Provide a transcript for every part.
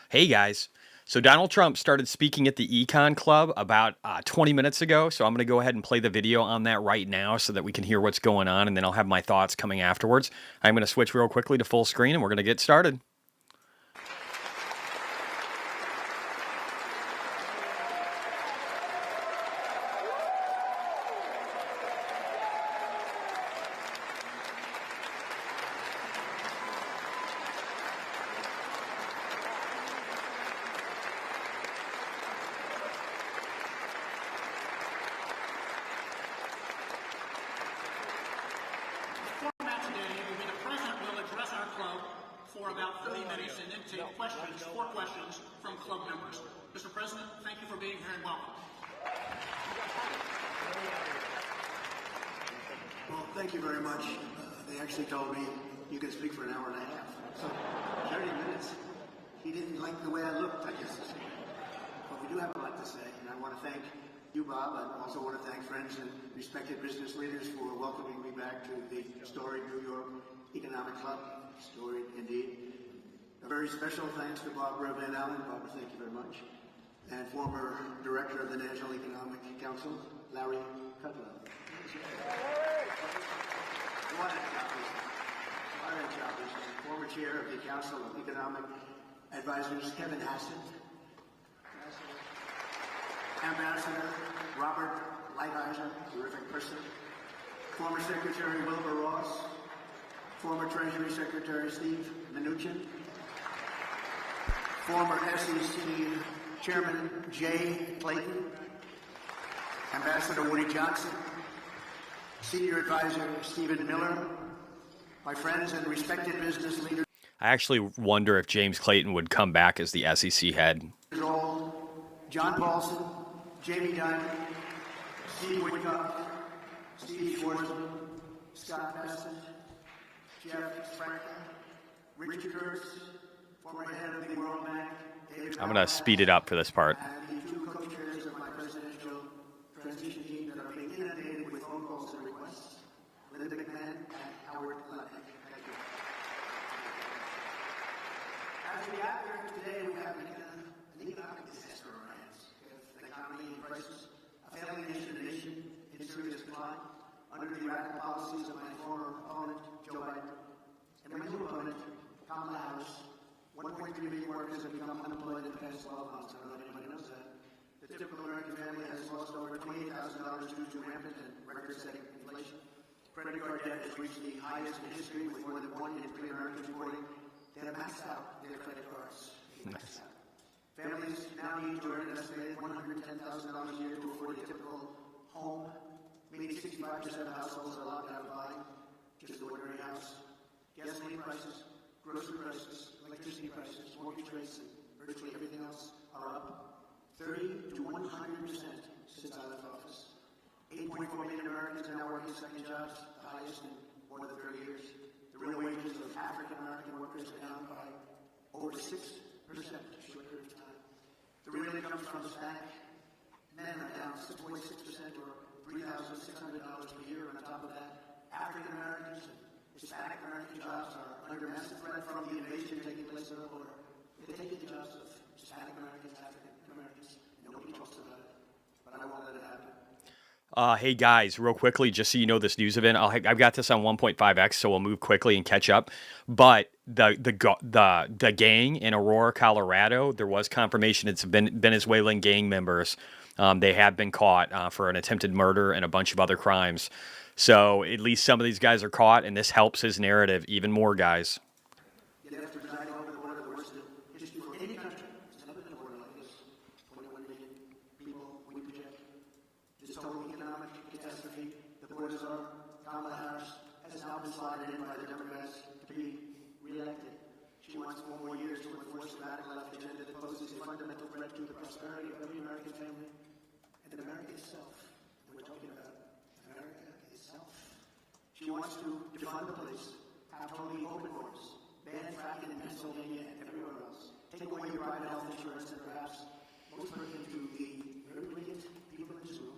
Hey guys. So Donald Trump started speaking at the Econ Club about 20 minutes ago. So I'm going to go ahead and play the video on that right now so that we can hear what's going on, and then I'll have my thoughts coming afterwards. I'm going to switch real quickly to full screen, and we're going to get started. For about 30 minutes and then take questions, 4 questions from club members. Mr. President, thank you for being here and welcome. Well, thank you very much. They actually told me you can speak for an hour and a half. So 30 minutes. He didn't like the way I looked, I guess. But we do have a lot to say, and I want to thank you, Bob. I also want to thank friends and respected business leaders for welcoming me back to the storied New York Economic Club. Storied indeed. A very special thanks to Barbara Van Allen. Barbara, thank you very much. And former director of the National Economic Council, Larry Kudlow. Former chair of the Council of Economic Advisors, Kevin Hassett. Ambassador Robert Lighthizer, terrific person. Former Secretary Wilbur Ross. Former Treasury Secretary Steve Mnuchin. Former SEC Chairman Jay Clayton. Ambassador Woody Johnson. Senior Advisor Stephen Miller. My friends and respected business leaders. I actually wonder if James Clayton would come back as the SEC head. John Paulson, Jamie Dimon, Steve Whitcup, Steve Schwarzman, Scott Bessent, Jeff Franklin, Richard Kurtz, former head of the World Bank, David I'm going to speed it up for this part. and the 2 co-chairs of my presidential transition team that are being inundated with phone calls and requests, Linda McMahon and Howard Lutnick. Thank you. As we gather here today, we have an economic disaster on our hands. We have an economy in crisis, a failing nation in serious decline, under the radical policies of my former opponent, Joe Biden, and my new opponent, Kamala Harris. 1.3 million workers have become unemployed in the past 12 months. I don't know if anybody knows that. The typical American family has lost over $28,000 due to rampant and record-setting inflation. Credit card debt has reached the highest in history, with more than 1 in 3 Americans reporting they have maxed out their credit cards. Nice. Families now need to earn an estimated $110,000 a year to afford a typical home, meaning 65% of households are locked out of buying just an ordinary house. Gasoline prices, grocery prices, electricity prices, mortgage rates, and virtually everything else are up 30 to 100% since I left office. 8.4 million Americans are now working second jobs, the highest in more than 30 years. The real wages of African American workers are down by over 6% in a short period of time. The real incomes from Hispanic men are down 6.6% or $3,600 per year. And on top of that, African Americans and Hispanic American jobs are under massive threat from the invasion taking place on the border. They're taking the jobs of Hispanic Americans, African Americans. Nobody talks about it, but I won't let it happen. Hey guys, real quickly, just so you know this news event, I've got this on 1.5x, so we'll move quickly and catch up. But the gang in Aurora, Colorado, there was confirmation it's Venezuelan gang members. They have been caught for an attempted murder and a bunch of other crimes. So at least some of these guys are caught, and this helps his narrative even more, guys. Yet after presiding over the border, the worst in history for any country, there's never been a border like this. 21 million people we project. This total economic catastrophe, the border czar, Kamala Harris, has now been slotted in by the Democrats to be reelected. She wants 4 more years to enforce a radical left agenda that poses a fundamental threat to the prosperity of every American family and America itself. And we're talking about America itself. She wants to defund the police, have totally open borders, ban fracking in Pennsylvania and everywhere else, take away your private health insurance, and perhaps most pertinent to the very brilliant people in this room,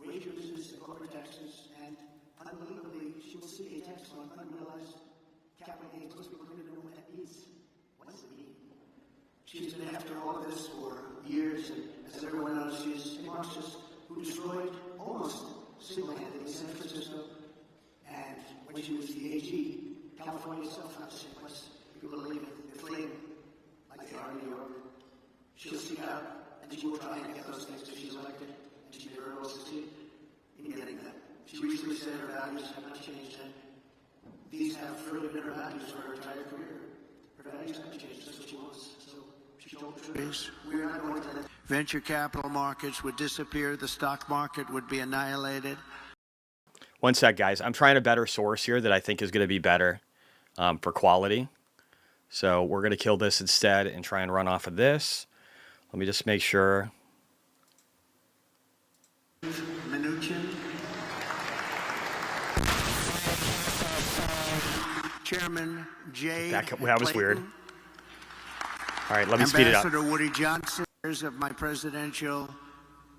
raise your business and corporate taxes, and unbelievably, she will see a tax on unrealized capital gains. Most people don't even know what that is. What does it mean? She's been after all of this for years, and as everyone knows, she's a Marxist who destroyed almost single-handedly San Francisco. And when she was the AG, California itself not the same place. People are leaving, they're fleeing, like they are in New York. She'll seek out, and she will try and get those things if she's elected, and she may very well succeed in getting them. She recently said her values have not changed, and these have really been her values for her entire career. Her values haven't changed, that's what she wants. So she told the truth. We're not going to let venture capital markets would disappear, the stock market would be annihilated. One sec, guys. I'm trying a better source here that I think is going to be better for quality. So we're going to kill this instead and try and run off of this. Let me just make sure. Mnuchin. Chairman J. That was weird. All right, let me speed it up. Ambassador Woody Johnson, members of my presidential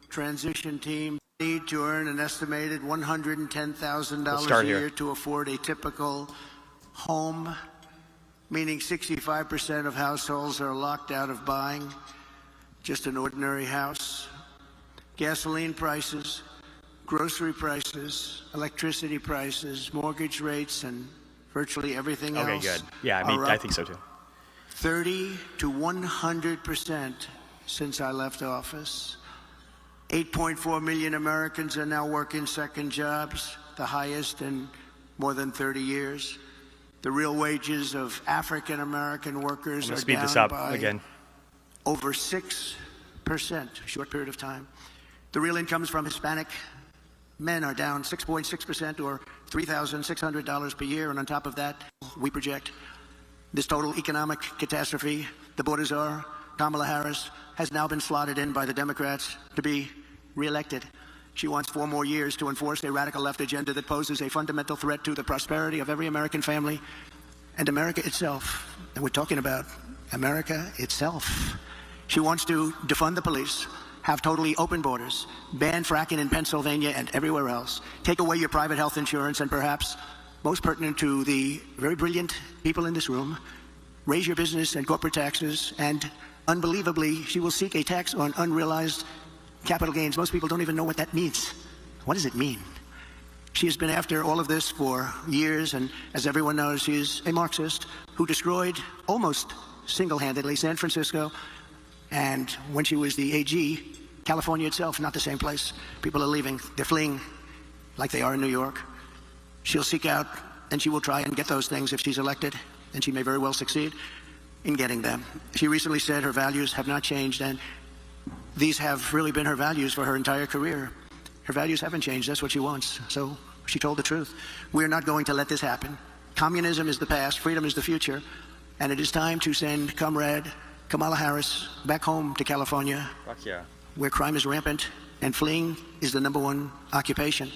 transition team need to earn an estimated $110,000 a year to afford a typical home, meaning 65% of households are locked out of buying just an ordinary house. Gasoline prices, grocery prices, electricity prices, mortgage rates, and virtually everything else. Okay, good. Yeah, I think so too. 30 to 100% since I left office. 8.4 million Americans are now working second jobs, the highest in more than 30 years. The real wages of African American workers are speed down this up by again. over 6%, a short period of time. The real incomes from Hispanic men are down 6.6% or $3,600 per year. And on top of that, we project this total economic catastrophe. The border czar, Kamala Harris, has now been slotted in by the Democrats to be reelected. She wants 4 more years to enforce a radical left agenda that poses a fundamental threat to the prosperity of every American family and America itself. And we're talking about America itself. She wants to defund the police, have totally open borders, ban fracking in Pennsylvania and everywhere else, take away your private health insurance, and perhaps most pertinent to the very brilliant people in this room, raise your business and corporate taxes, and unbelievably, she will seek a tax on unrealized capital gains. Most people don't even know what that means. What does it mean? She has been after all of this for years, and as everyone knows, she is a Marxist who destroyed almost single-handedly San Francisco, and when she was the AG, California itself, not the same place. People are leaving. They're fleeing like they are in New York. She'll seek out, and she will try and get those things if she's elected, and she may very well succeed in getting them. She recently said her values have not changed, and these have really been her values for her entire career. Her values haven't changed. That's what she wants. So she told the truth. We're not going to let this happen. Communism is the past. Freedom is the future. And it is time to send Comrade Kamala Harris back home to California, where crime is rampant and fleeing is the #1 occupation.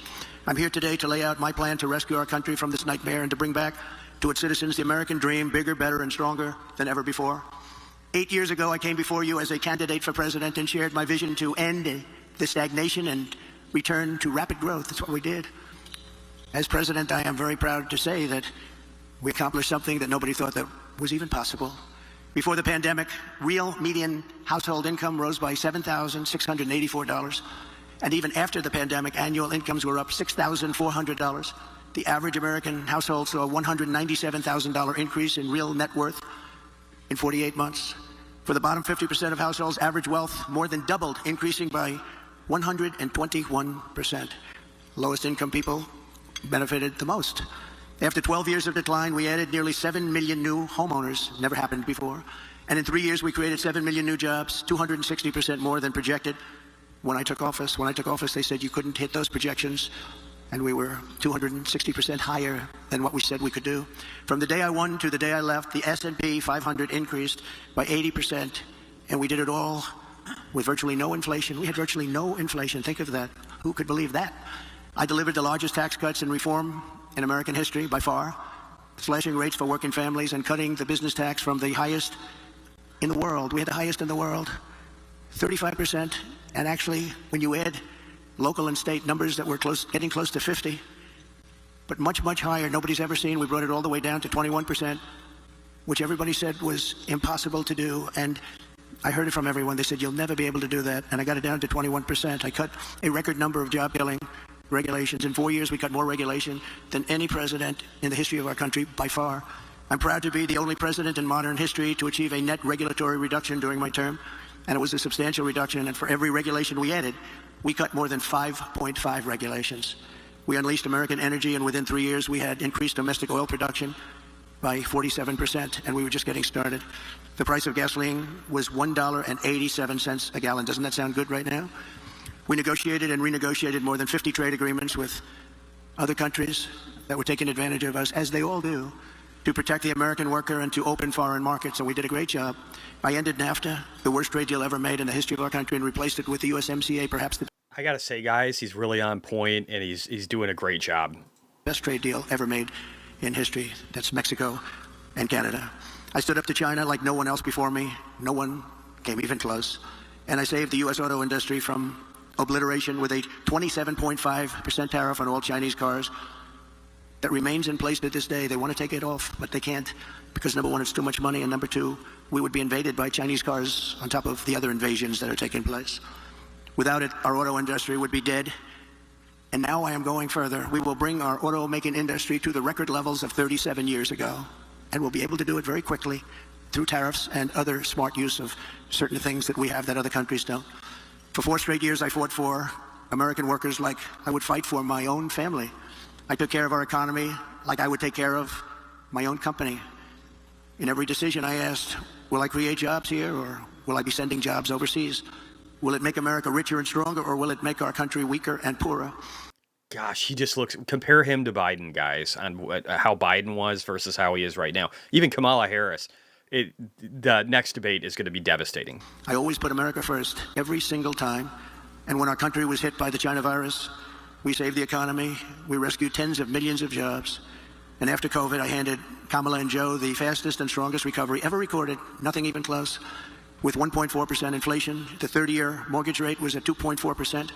I'm here today to lay out my plan to rescue our country from this nightmare and to bring back to its citizens the American dream, bigger, better, and stronger than ever before. 8 years ago, I came before you as a candidate for president and shared my vision to end the stagnation and return to rapid growth. That's what we did. As president, I am very proud to say that we accomplished something that nobody thought that was even possible. Before the pandemic, real median household income rose by $7,684. And even after the pandemic, annual incomes were up $6,400. The average American household saw a $197,000 increase in real net worth in 48 months. For the bottom 50% of households, average wealth more than doubled, increasing by 121%. Lowest income people benefited the most. After 12 years of decline, we added nearly 7 million new homeowners. Never happened before. And in 3 years, we created 7 million new jobs, 260% more than projected when I took office. When I took office, they said you couldn't hit those projections, and we were 260% higher than what we said we could do. From the day I won to the day I left, the S&P 500 increased by 80%, and we did it all with virtually no inflation. We had virtually no inflation. Think of that. Who could believe that? I delivered the largest tax cuts and reform in American history by far, slashing rates for working families and cutting the business tax from the highest in the world. We had the highest in the world, 35%, and actually, when you add local and state numbers that were getting close to 50, but much, much higher, nobody's ever seen. We brought it all the way down to 21%, which everybody said was impossible to do. And I heard it from everyone. They said, you'll never be able to do that. And I got it down to 21%. I cut a record number of job killing regulations. In 4 years, we cut more regulation than any president in the history of our country by far. I'm proud to be the only president in modern history to achieve a net regulatory reduction during my term. And it was a substantial reduction. And for every regulation we added, we cut more than 5.5 regulations. We unleashed American energy, and within 3 years, we had increased domestic oil production by 47%, and we were just getting started. The price of gasoline was $1.87 a gallon. Doesn't that sound good right now? We negotiated and renegotiated more than 50 trade agreements with other countries that were taking advantage of us, as they all do, to protect the American worker and to open foreign markets, and we did a great job. I ended NAFTA, the worst trade deal ever made in the history of our country, and replaced it with the USMCA, perhaps the I gotta say, guys, he's really on point, and he's doing a great job. best trade deal ever made in history. That's Mexico and Canada. I stood up to China like no one else before me. No one came even close. And I saved the U.S. auto industry from obliteration with a 27.5% tariff on all Chinese cars that remains in place to this day. They want to take it off, but they can't because, number one, it's too much money, and number two, we would be invaded by Chinese cars on top of the other invasions that are taking place. Without it, our auto industry would be dead. And now I am going further. We will bring our auto-making industry to the record levels of 37 years ago. And we'll be able to do it very quickly through tariffs and other smart use of certain things that we have that other countries don't. For 4 straight years, I fought for American workers like I would fight for my own family. I took care of our economy like I would take care of my own company. In every decision I asked, will I create jobs here, or will I be sending jobs overseas? Will it make America richer and stronger, or will it make our country weaker and poorer? Gosh, he just looks. Compare him to Biden, guys, on how Biden was versus how he is right now. Even Kamala Harris. The next debate is going to be devastating. I always put America first, every single time. And when our country was hit by the China virus, we saved the economy. We rescued tens of millions of jobs. And after COVID, I handed Kamala and Joe the fastest and strongest recovery ever recorded, nothing even close. With 1.4% inflation, the 30-year mortgage rate was at 2.4%,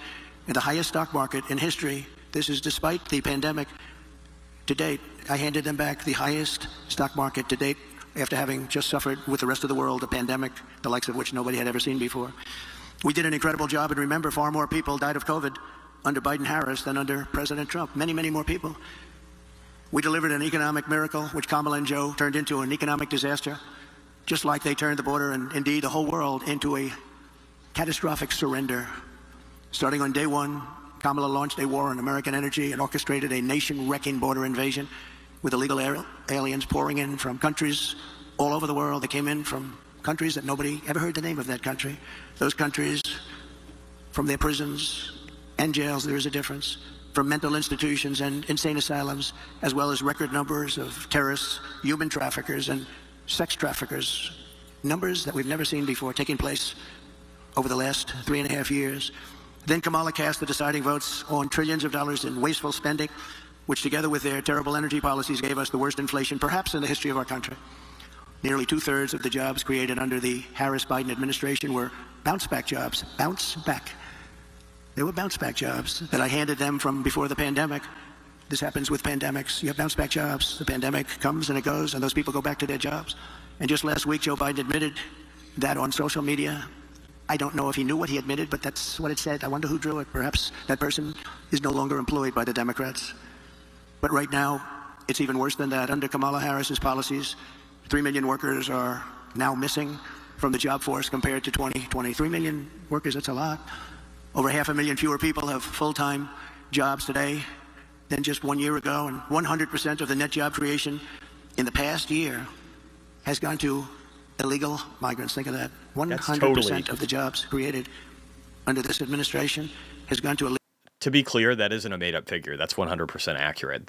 and the highest stock market in history. This is despite the pandemic. To date, I handed them back the highest stock market to date after having just suffered with the rest of the world a pandemic, the likes of which nobody had ever seen before. We did an incredible job, and remember, far more people died of COVID under Biden-Harris than under President Trump. Many, many more people. We delivered an economic miracle, which Kamala and Joe turned into an economic disaster, just like they turned the border and indeed the whole world into a catastrophic surrender. Starting on day one, Kamala launched a war on American energy and orchestrated a nation-wrecking border invasion with illegal aliens pouring in from countries all over the world. They came in from countries that nobody ever heard the name of that country. Those countries, from their prisons and jails, there is a difference, from mental institutions and insane asylums, as well as record numbers of terrorists, human traffickers, and sex traffickers, numbers that we've never seen before taking place over the last 3.5 years. Then Kamala cast the deciding votes on trillions of dollars in wasteful spending, which together with their terrible energy policies gave us the worst inflation perhaps in the history of our country. Nearly 2/3 of the jobs created under the Harris-Biden administration were bounce-back jobs. Bounce back. They were bounce-back jobs that I handed them from before the pandemic. This happens with pandemics. You have bounce-back jobs. The pandemic comes and it goes, and those people go back to their jobs. And just last week, Joe Biden admitted that on social media. I don't know if he knew what he admitted, but that's what it said. I wonder who drew it. Perhaps that person is no longer employed by the Democrats. But right now, it's even worse than that. Under Kamala Harris's policies, 3 million workers are now missing from the job force compared to 2020. 3 million workers, that's a lot. Over 500,000 fewer people have full-time jobs today than just 1 year ago, and 100% of the net job creation in the past year has gone to illegal migrants. Think of that. 100% of the jobs created under this administration has gone to illegal. To be clear, that isn't a made-up figure. That's 100% accurate.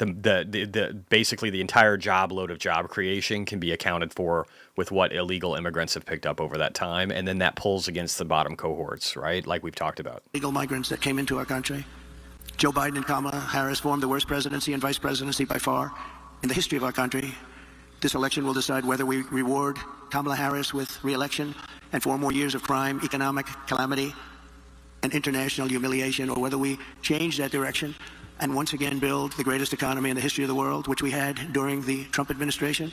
Basically, the entire job load of job creation can be accounted for with what illegal immigrants have picked up over that time, and then that pulls against the bottom cohorts, right? Like we've talked about. Illegal migrants that came into our country. Joe Biden and Kamala Harris formed the worst presidency and vice presidency by far in the history of our country. This election will decide whether we reward Kamala Harris with re-election and 4 more years of crime, economic calamity, and international humiliation, or whether we change that direction and once again build the greatest economy in the history of the world, which we had during the Trump administration.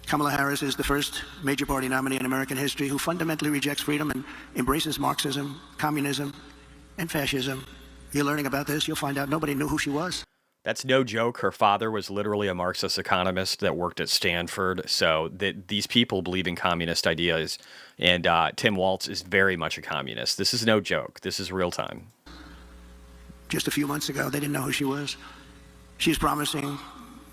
Kamala Harris is the first major party nominee in American history who fundamentally rejects freedom and embraces Marxism, communism, and fascism. You're learning about this, you'll find out nobody knew who she was. That's no joke. Her father was literally a Marxist economist that worked at Stanford. So these people believe in communist ideas. And Tim Walz is very much a communist. This is no joke. This is real time. Just a few months ago, they didn't know who she was. She's promising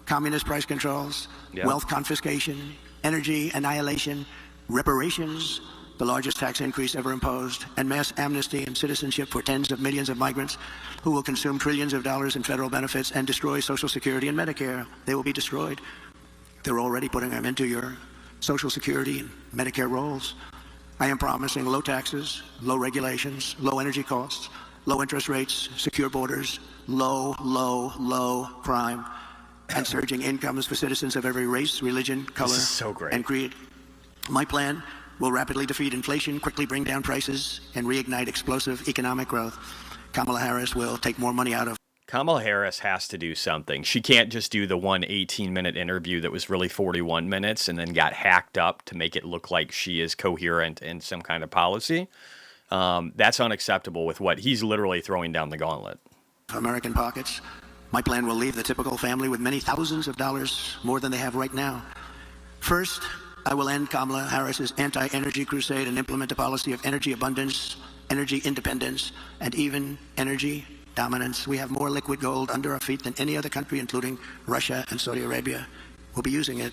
communist price controls, wealth confiscation, energy annihilation, reparations, the largest tax increase ever imposed, and mass amnesty and citizenship for tens of millions of migrants who will consume trillions of dollars in federal benefits and destroy Social Security and Medicare. They will be destroyed. They're already putting them into your Social Security and Medicare rolls. I am promising low taxes, low regulations, low energy costs, low interest rates, secure borders, low crime, and surging incomes for citizens of every race, religion, color, and creed. My plan will rapidly defeat inflation, quickly bring down prices, and reignite explosive economic growth. Kamala Harris will take more money out of. Kamala Harris has to do something. She can't just do the 18-minute interview that was really 41 minutes and then got hacked up to make it look like she is coherent in some kind of policy. That's unacceptable with what he's literally throwing down the gauntlet. American pockets. My plan will leave the typical family with many thousands of dollars more than they have right now. First, I will end Kamala Harris's anti-energy crusade and implement a policy of energy abundance, energy independence, and even energy dominance. We have more liquid gold under our feet than any other country, including Russia and Saudi Arabia. We'll be using it.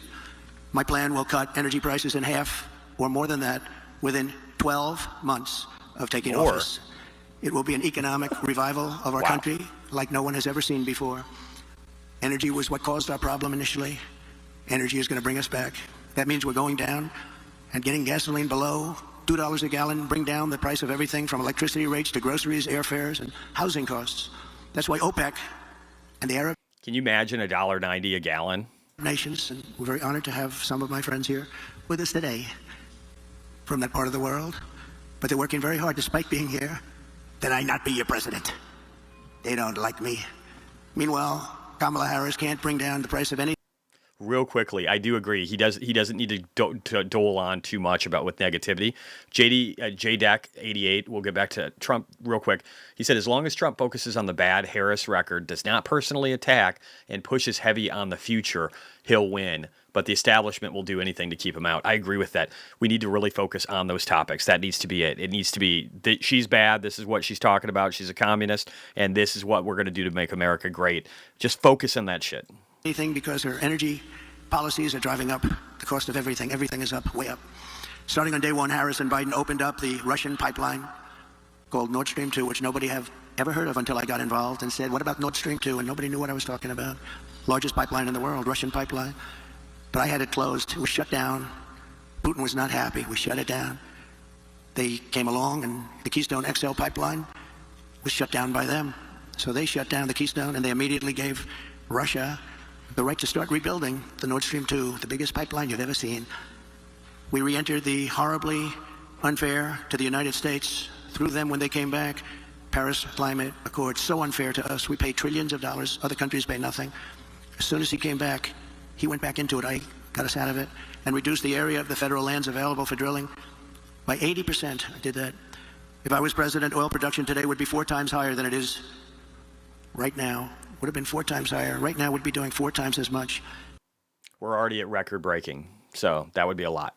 My plan will cut energy prices in half or more than that within 12 months of taking office. It will be an economic revival of our country like no one has ever seen before. Energy was what caused our problem initially. Energy is going to bring us back. That means we're going down and getting gasoline below $2 a gallon, bring down the price of everything from electricity rates to groceries, airfares, and housing costs. That's why OPEC and the Arab... Can you imagine $1.90 a gallon? ...nations, and we're very honored to have some of my friends here with us today from that part of the world, but they're working very hard despite being here that I not be your president. They don't like me. Meanwhile, Kamala Harris can't bring down the price of any... Real quickly, I do agree. He doesn't need to dole on too much about with negativity. JDEC88, we'll get back to Trump real quick. He said, as long as Trump focuses on the bad Harris record, does not personally attack, and pushes heavy on the future, he'll win. But the establishment will do anything to keep him out. I agree with that. We need to really focus on those topics. That needs to be it. It needs to be that she's bad. This is what she's talking about. She's a communist, and this is what we're going to do to make America great. Just focus on that shit. Anything because her energy policies are driving up the cost of everything. Everything is up, way up. Starting on day one, Harris and Biden opened up the Russian pipeline called Nord Stream 2, which nobody have ever heard of until I got involved, and said, what about Nord Stream 2? And nobody knew what I was talking about. Largest pipeline in the world, Russian pipeline. But I had it closed. It was shut down. Putin was not happy. We shut it down. They came along, and the Keystone XL pipeline was shut down by them. So they shut down the Keystone, and they immediately gave Russia the right to start rebuilding the Nord Stream 2, the biggest pipeline you've ever seen. We re-entered the horribly unfair to the United States through them when they came back. Paris Climate Accord, so unfair to us. We pay trillions of dollars. Other countries pay nothing. As soon as he came back, he went back into it. I got us out of it and reduced the area of the federal lands available for drilling by 80%. I did that. If I was president, oil production today would be 4 times higher than it is right now. Would have been 4 times higher. Right now, we'd be doing 4 times as much. We're already at record breaking, so that would be a lot.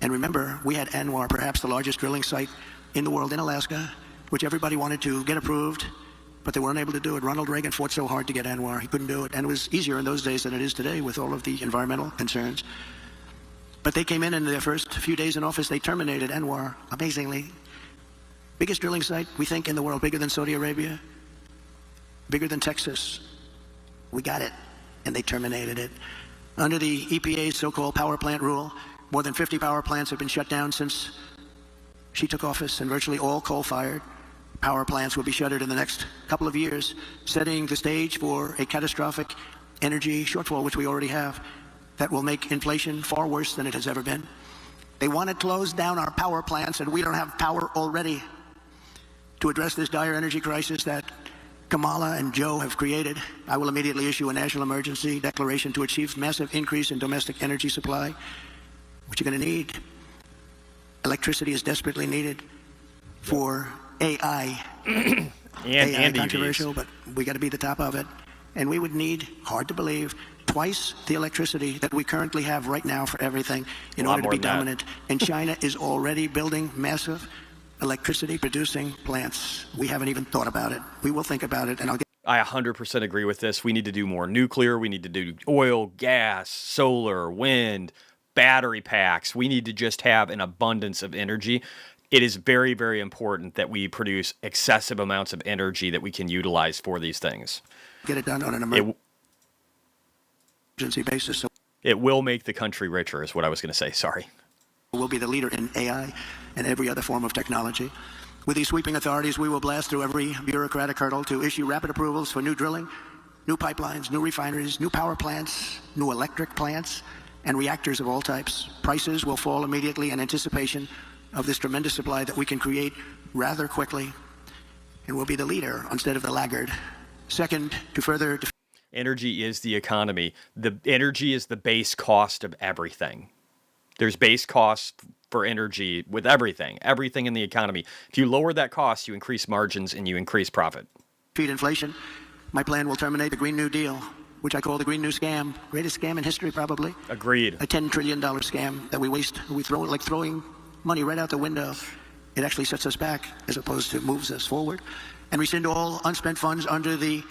And remember, we had ANWR, perhaps the largest drilling site in the world in Alaska, which everybody wanted to get approved, but they weren't able to do it. Ronald Reagan fought so hard to get ANWR. He couldn't do it. And it was easier in those days than it is today with all of the environmental concerns. But they came in their first few days in office, they terminated ANWR, amazingly. Biggest drilling site, we think, in the world, bigger than Saudi Arabia. Bigger than Texas. We got it, and they terminated it. Under the EPA's so-called power plant rule, more than 50 power plants have been shut down since she took office, and virtually all coal-fired power plants will be shuttered in the next couple of years, setting the stage for a catastrophic energy shortfall, which we already have, that will make inflation far worse than it has ever been. They want to close down our power plants, and we don't have power already to address this dire energy crisis that Kamala and Joe have created, I will immediately issue a national emergency declaration to achieve massive increase in domestic energy supply. What you're going to need, electricity is desperately needed for AI. AI controversial, but we got to be the top of it. And we would need, hard to believe, twice the electricity that we currently have right now for everything in order to be dominant. And China is already building massive electricity producing plants. We haven't even thought about it. We will think about it, and I 100% agree with this. We need to do more nuclear. We need to do oil, gas, solar, wind, battery packs. We need to just have an abundance of energy. It is very, very important that we produce excessive amounts of energy that we can utilize for these things. Get it done on an emergency basis. So it will make the country richer, is what I was going to say. Sorry. We'll be the leader in AI and every other form of technology. With these sweeping authorities, we will blast through every bureaucratic hurdle to issue rapid approvals for new drilling, new pipelines, new refineries, new power plants, new electric plants, and reactors of all types. Prices will fall immediately in anticipation of this tremendous supply that we can create rather quickly, and we'll be the leader instead of the laggard. Second, to further... Energy is the economy. The energy is the base cost of everything. There's base costs for energy with everything in the economy. If you lower that cost, you increase margins and you increase profit. Feed inflation. My plan will terminate the Green New Deal, which I call the Green New Scam. Greatest scam in history, probably. Agreed. A $10 trillion scam that we waste. We throw it like throwing money right out the window. It actually sets us back as opposed to moves us forward. And rescind all unspent funds under the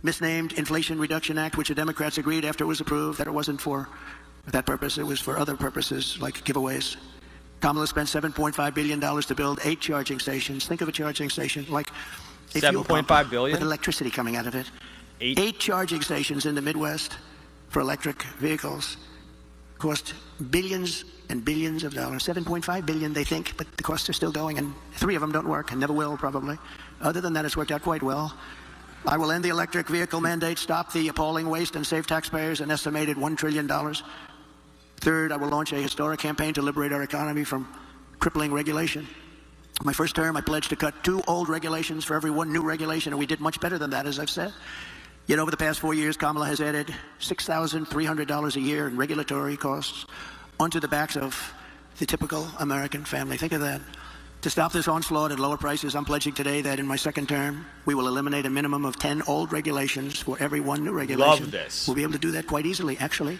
misnamed Inflation Reduction Act, which the Democrats agreed after it was approved that it wasn't for that purpose. It was for other purposes like giveaways. Kamala spent $7.5 billion to build 8 charging stations. Think of a charging station like a $7.5 billion with electricity coming out of it. 8 charging stations in the Midwest for electric vehicles cost billions and billions of dollars. 7.5 billion, they think, but the costs are still going, and 3 of them don't work and never will, probably. Other than that, it's worked out quite well. I will end the electric vehicle mandate, stop the appalling waste, and save taxpayers an estimated $1 trillion. Third, I will launch a historic campaign to liberate our economy from crippling regulation. My first term, I pledged to cut 2 old regulations for every 1 new regulation, and we did much better than that, as I've said. Yet over the past 4 years, Kamala has added $6,300 a year in regulatory costs onto the backs of the typical American family. Think of that. To stop this onslaught at lower prices, I'm pledging today that in my second term, we will eliminate a minimum of 10 old regulations for every 1 new regulation. Love this. We'll be able to do that quite easily, actually.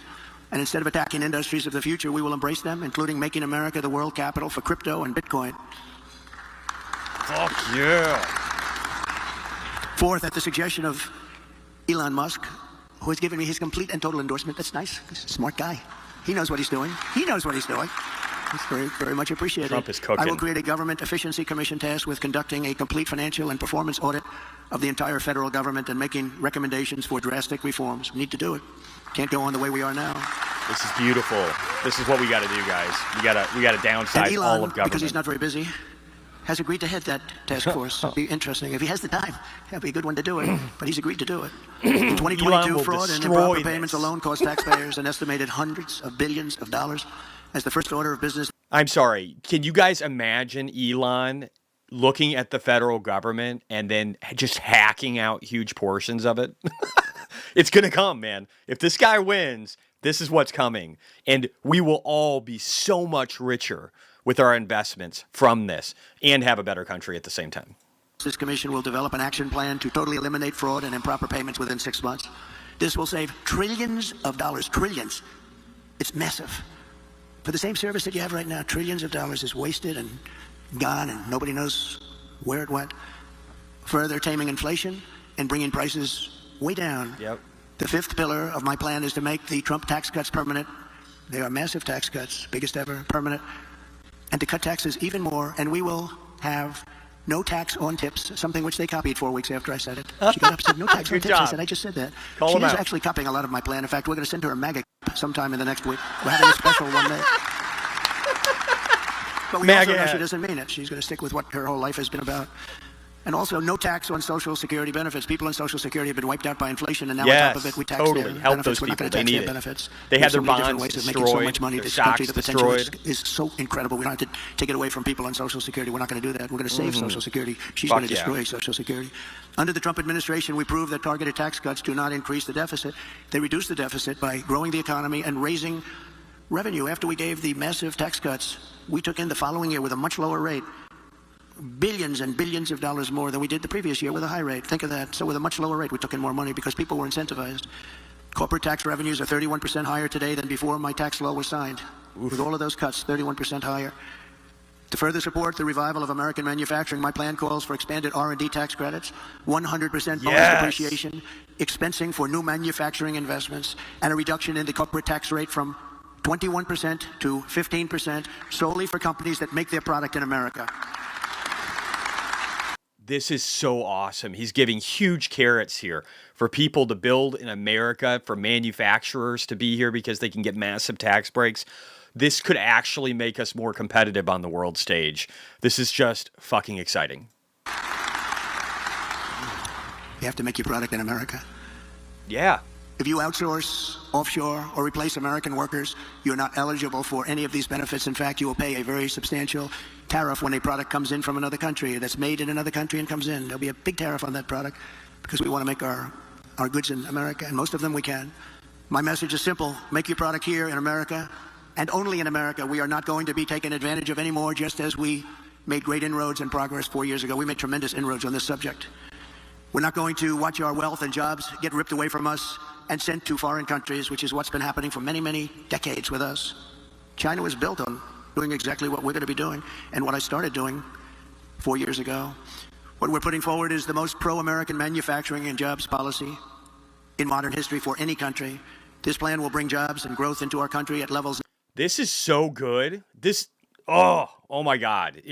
And instead of attacking industries of the future, we will embrace them, including making America the world capital for crypto and Bitcoin. Fuck yeah. Fourth, at the suggestion of Elon Musk, who has given me his complete and total endorsement. That's nice. He's a smart guy. He knows what he's doing. He knows what he's doing. It's very, very much appreciated. Trump is cooking. I will create a government efficiency commission tasked with conducting a complete financial and performance audit of the entire federal government and making recommendations for drastic reforms. We need to do it. Can't go on the way we are now. This is beautiful. This is what we got to do, guys. We got to downsize and Elon, all of government. Because he's not very busy, has agreed to head that task force. It'll be interesting. If he has the time, that'd be a good one to do it. But he's agreed to do it. In 2022, fraud and improper payments alone cost taxpayers an estimated hundreds of billions of dollars. As the first order of business. I'm sorry. Can you guys imagine Elon looking at the federal government and then just hacking out huge portions of it? It's going to come, man. If this guy wins, this is what's coming. And we will all be so much richer with our investments from this and have a better country at the same time. This commission will develop an action plan to totally eliminate fraud and improper payments within 6 months. This will save trillions of dollars. Trillions. It's massive. For the same service that you have right now, trillions of dollars is wasted and gone, and nobody knows where it went. Further taming inflation and bringing prices way down. Yep. The 5th pillar of my plan is to make the Trump tax cuts permanent. They are massive tax cuts, biggest ever, permanent. And to cut taxes even more, and we will have no tax on tips, something which they copied 4 weeks after I said it. She got up and said, no tax on tips. I said, I just said that. Call she is out. actually copying a lot of my plan. In fact, we're going to send her a MAGA sometime in the next week. We're having a special one day. But we also know she doesn't mean it. She's going to stick with what her whole life has been about. And also, no tax on Social Security benefits. People on Social Security have been wiped out by inflation, and now Yes, on top of it, we tax totally. their Help benefits. those We're not people. going to They tax need their it. benefits. They There's had their so many different bonds ways of making so destroyed, much money. their This stocks country, the potential destroyed. is so incredible. We don't have to take it away from people on Social Security. We're not going to do that. We're going to save Social Security. She's Fuck going to yeah. destroy Social Security. Under the Trump administration, we proved that targeted tax cuts do not increase the deficit. They reduce the deficit by growing the economy and raising revenue. After we gave the massive tax cuts, we took in the following year with a much lower rate billions and billions of dollars more than we did the previous year with a high rate. Think of that. So with a much lower rate, we took in more money because people were incentivized. Corporate tax revenues are 31% higher today than before my tax law was signed. With all of those cuts, 31% higher. To further support the revival of American manufacturing, my plan calls for expanded R&D tax credits, 100% bonus depreciation, expensing for new manufacturing investments, and a reduction in the corporate tax rate from 21% to 15% solely for companies that make their product in America. This is so awesome. He's giving huge carrots here for people to build in America, for manufacturers to be here because they can get massive tax breaks. This could actually make us more competitive on the world stage. This is just fucking exciting. You have to make your product in America. Yeah. If you outsource, offshore, or replace American workers, you're not eligible for any of these benefits. In fact, you will pay a very substantial tariff when a product comes in from another country that's made in another country and comes in. There'll be a big tariff on that product because we want to make our goods in America, and most of them we can. My message is simple. Make your product here in America, and only in America. We are not going to be taken advantage of anymore, just as we made great inroads and progress 4 years ago. We made tremendous inroads on this subject. We're not going to watch our wealth and jobs get ripped away from us and sent to foreign countries, which is what's been happening for many, many decades with us. China was built on doing exactly what we're going to be doing and what I started doing 4 years ago. What we're putting forward is the most pro-American manufacturing and jobs policy in modern history for any country. This plan will bring jobs and growth into our country at levels. This is so good. Oh my God.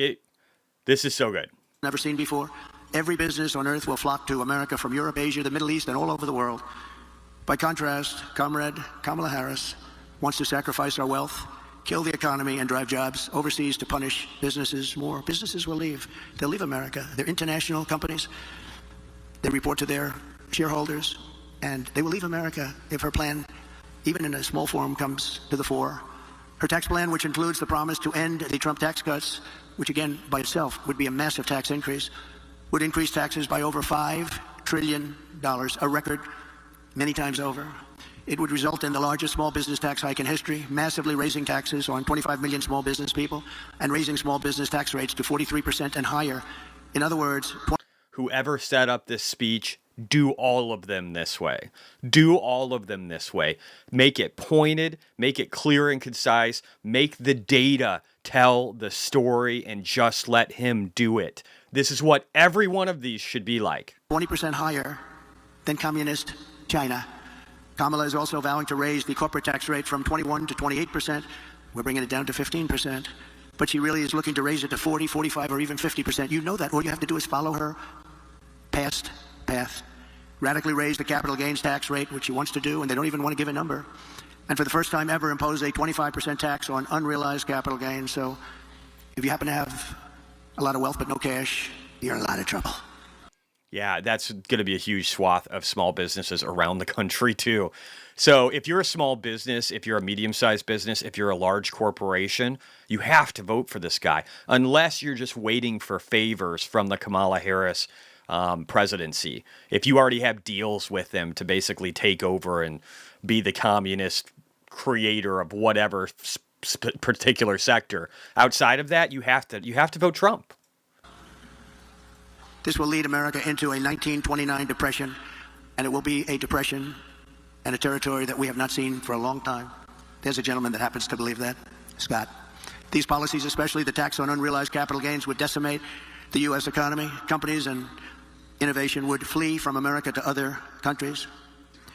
This is so good. Never seen before. Every business on earth will flock to America from Europe, Asia, the Middle East, and all over the world. By contrast, Comrade Kamala Harris wants to sacrifice our wealth, kill the economy, and drive jobs overseas to punish businesses more. Businesses will leave. They'll leave America. They're international companies. They report to their shareholders, and they will leave America if her plan, even in a small form, comes to the fore. Her tax plan, which includes the promise to end the Trump tax cuts, which again by itself would be a massive tax increase, would increase taxes by over $5 trillion, a record many times over. It would result in the largest small business tax hike in history, massively raising taxes on 25 million small business people and raising small business tax rates to 43% and higher. In other words, whoever set up this speech, do all of them this way. Do all of them this way. Make it pointed, make it clear and concise, make the data tell the story, and just let him do it. This is what every one of these should be like. 20% higher than communist China. Kamala is also vowing to raise the corporate tax rate from 21 to 28%. We're bringing it down to 15%. But she really is looking to raise it to 40, 45, or even 50%. You know that. All you have to do is follow her past path. Radically raise the capital gains tax rate, which she wants to do, and they don't even want to give a number. And for the first time ever, impose a 25% tax on unrealized capital gains. So if you happen to have a lot of wealth but no cash, you're in a lot of trouble. Yeah, that's going to be a huge swath of small businesses around the country, too. So if you're a small business, if you're a medium-sized business, if you're a large corporation, you have to vote for this guy, unless you're just waiting for favors from the Kamala Harris presidency. If you already have deals with them to basically take over and be the communist creator of whatever particular sector, outside of that, you have to vote Trump. This will lead America into a 1929 depression, and it will be a depression and a territory that we have not seen for a long time. There's a gentleman that happens to believe that, Scott. These policies, especially the tax on unrealized capital gains, would decimate the U.S. economy. Companies and innovation would flee from America to other countries.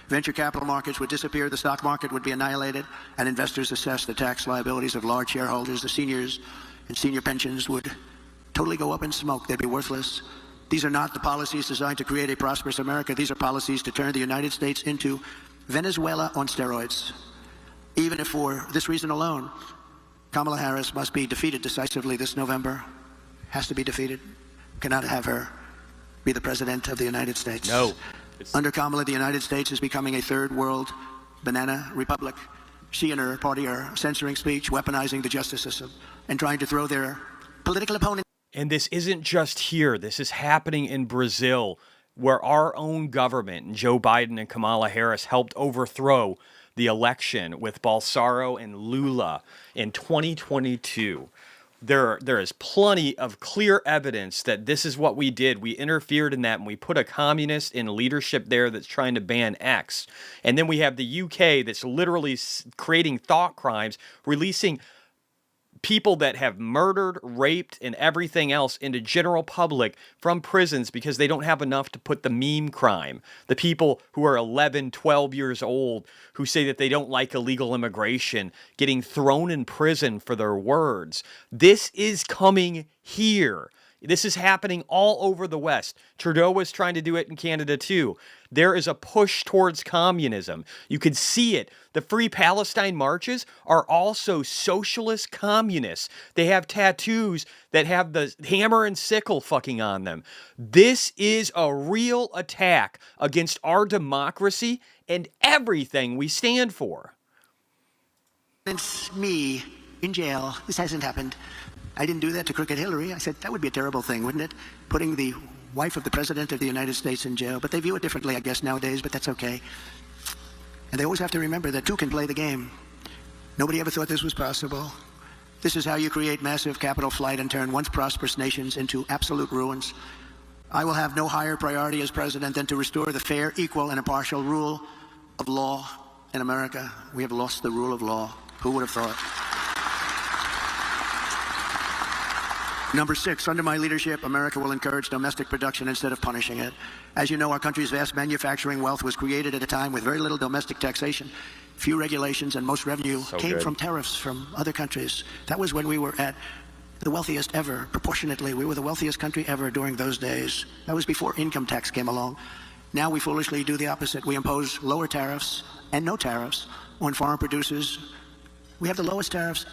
Venture capital markets would disappear, the stock market would be annihilated, and investors assess the tax liabilities of large shareholders. The seniors and senior pensions would totally go up in smoke. They'd be worthless. These are not the policies designed to create a prosperous America. These are policies to turn the United States into Venezuela on steroids. Even if for this reason alone, Kamala Harris must be defeated decisively this November. Has to be defeated. Cannot have her be the president of the United States. No. Under Kamala, the United States is becoming a third world banana republic. She and her party are censoring speech, weaponizing the justice system, and trying to throw their political opponents. And this isn't just here. This is happening in Brazil, where our own government, and Joe Biden and Kamala Harris, helped overthrow the election with Bolsonaro and Lula in 2022. There is plenty of clear evidence that this is what we did. We interfered in that, and we put a communist in leadership there that's trying to ban X. And then we have the UK that's literally creating thought crimes, releasing people that have murdered, raped, and everything else into general public from prisons because they don't have enough to put the meme crime. The people who are 11, 12 years old who say that they don't like illegal immigration getting thrown in prison for their words. This is coming here. This is happening all over the West. Trudeau was trying to do it in Canada too. There is a push towards communism. You could see it. The Free Palestine marches are also socialist communists. They have tattoos that have the hammer and sickle fucking on them. This is a real attack against our democracy and everything we stand for. It's me in jail. This hasn't happened. I didn't do that to Crooked Hillary. I said, that would be a terrible thing, wouldn't it? Putting the wife of the President of the United States in jail. But they view it differently, I guess, nowadays, but that's okay. And they always have to remember that two can play the game. Nobody ever thought this was possible. This is how you create massive capital flight and turn once prosperous nations into absolute ruins. I will have no higher priority as president than to restore the fair, equal, and impartial rule of law in America. We have lost the rule of law. Who would have thought? Number 6, under my leadership, America will encourage domestic production instead of punishing it. As you know, our country's vast manufacturing wealth was created at a time with very little domestic taxation, few regulations, and most revenue came from tariffs from other countries. That was when we were at the wealthiest ever, proportionately. We were the wealthiest country ever during those days. That was before income tax came along. Now we foolishly do the opposite. We impose lower tariffs and no tariffs on foreign producers. We have the lowest tariffs